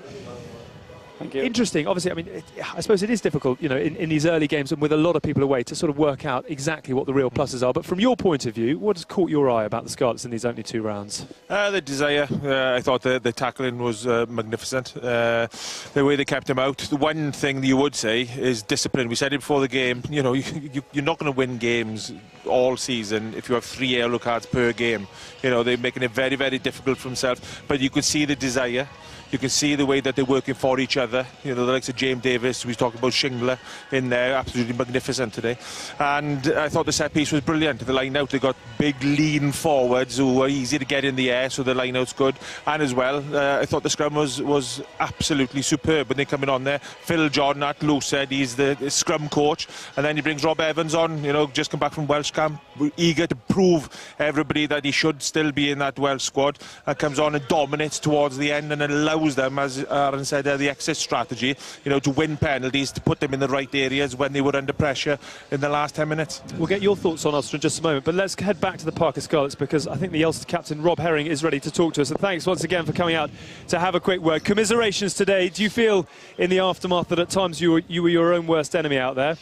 Thank you. Interesting. Obviously, I suppose it is difficult, in these early games and with a lot of people away to sort of work out exactly what the real pluses are. But from your point of view, what has caught your eye about the Scarlets in these only 2 rounds? The desire. I thought the tackling was magnificent. The way they kept him out. The one thing that you would say is discipline. We said it before the game. You're not going to win games all season if you have 3 yellow cards per game. They're making it very, very difficult for themselves. But you could see the desire. You can see the way that they're working for each other. The likes of James Davis, we talked about Shingler in there, absolutely magnificent today. And I thought the set piece was brilliant. The line out, they got big lean forwards who were easy to get in the air, so the line out's good. And as well, I thought the scrum was absolutely superb when they coming on there. Phil John at Lou said he's the scrum coach, and then he brings Rob Evans on, just come back from Welsh camp, eager to prove everybody that he should still be in that Welsh squad, and comes on and dominates towards the end and allows them, as Aaron said, the exit strategy, to win penalties, to put them in the right areas when they were under pressure in the last 10 minutes. We'll get your thoughts on Ulster in just a moment, but let's head back to the Parker Scarlets, because I think the Ulster captain, Rob Herring, is ready to talk to us. And thanks once again for coming out to have a quick word. Commiserations today. Do you feel in the aftermath that at times you were your own worst enemy out there?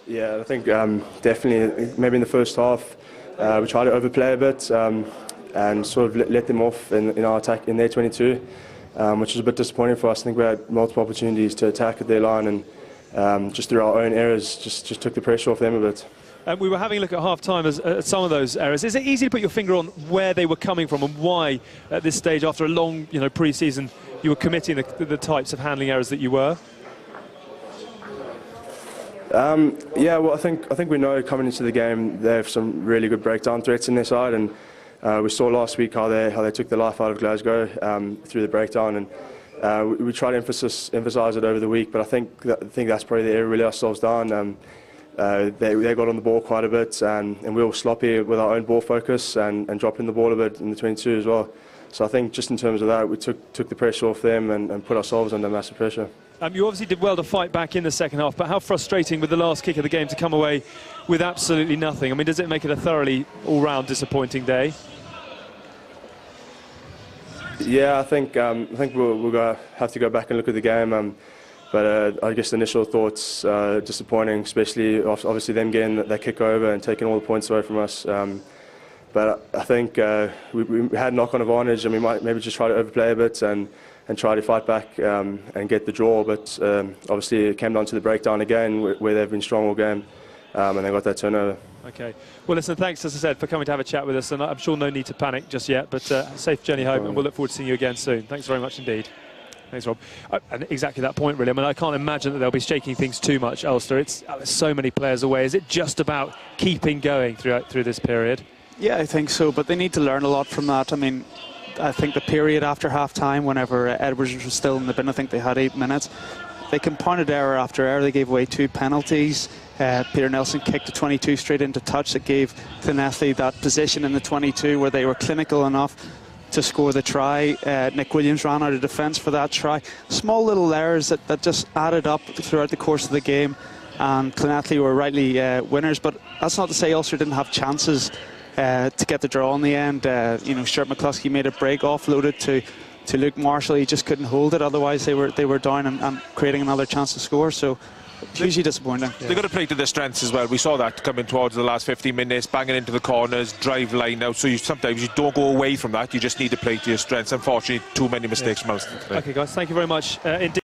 Yeah, I think definitely, maybe in the first half, we tried to overplay a bit, and sort of let them off in our attack in their 22. which was a bit disappointing for us. I think we had multiple opportunities to attack at their line, and just through our own errors, just took the pressure off them a bit. We were having a look at half-time at some of those errors. Is it easy to put your finger on where they were coming from and why, at this stage, after a long, pre-season, you were committing the types of handling errors that you were? Yeah, well, I think we know coming into the game they have some really good breakdown threats in their side, and we saw last week how they took the life out of Glasgow through the breakdown, and we tried to emphasise it over the week. But I think that's probably the area we let ourselves down. They got on the ball quite a bit, and we were sloppy with our own ball focus and dropping the ball a bit in the 22 as well. So I think just in terms of that, we took the pressure off them and put ourselves under massive pressure. You obviously did well to fight back in the second half, but how frustrating with the last kick of the game to come away with absolutely nothing? I mean, does it make it a thoroughly all-round disappointing day? Yeah, I think we'll have to go back and look at the game. But I guess the initial thoughts disappointing, especially obviously them getting that kick over and taking all the points away from us. But I think we had knock-on advantage, and we might maybe just try to overplay a bit and try to fight back and get the draw. But obviously it came down to the breakdown again, where they've been strong all game, and they got that turnover. Okay. Well, listen, thanks, as I said, for coming to have a chat with us, and I'm sure no need to panic just yet, but safe journey home, and we'll look forward to seeing you again soon. Thanks very much indeed. Thanks, Rob. And exactly that point, really. I mean, I can't imagine that they'll be shaking things too much, Ulster. It's so many players away. Is it just about keeping going through this period? Yeah, I think so, but they need to learn a lot from that. I mean, I think the period after half-time, whenever Edwards was still in the bin, I think they had 8 minutes. They compounded error after error. They gave away 2 penalties. Peter Nelson kicked a 22 straight into touch that gave Clonethley that position in the 22 where they were clinical enough to score the try. Nick Williams ran out of defence for that try. Small little errors that just added up throughout the course of the game, and Clonethley were rightly winners. But that's not to say Ulster didn't have chances to get the draw in the end. Stuart McCluskey made a break, offloaded to Luke Marshall. He just couldn't hold it. Otherwise, they were down and creating another chance to score. So hugely disappointing. They've got to play to their strengths as well. We saw that coming towards the last 15 minutes, banging into the corners, drive line out. So sometimes you don't go away from that. You just need to play to your strengths. Unfortunately, too many mistakes from Ulster today. Okay, guys, thank you very much indeed.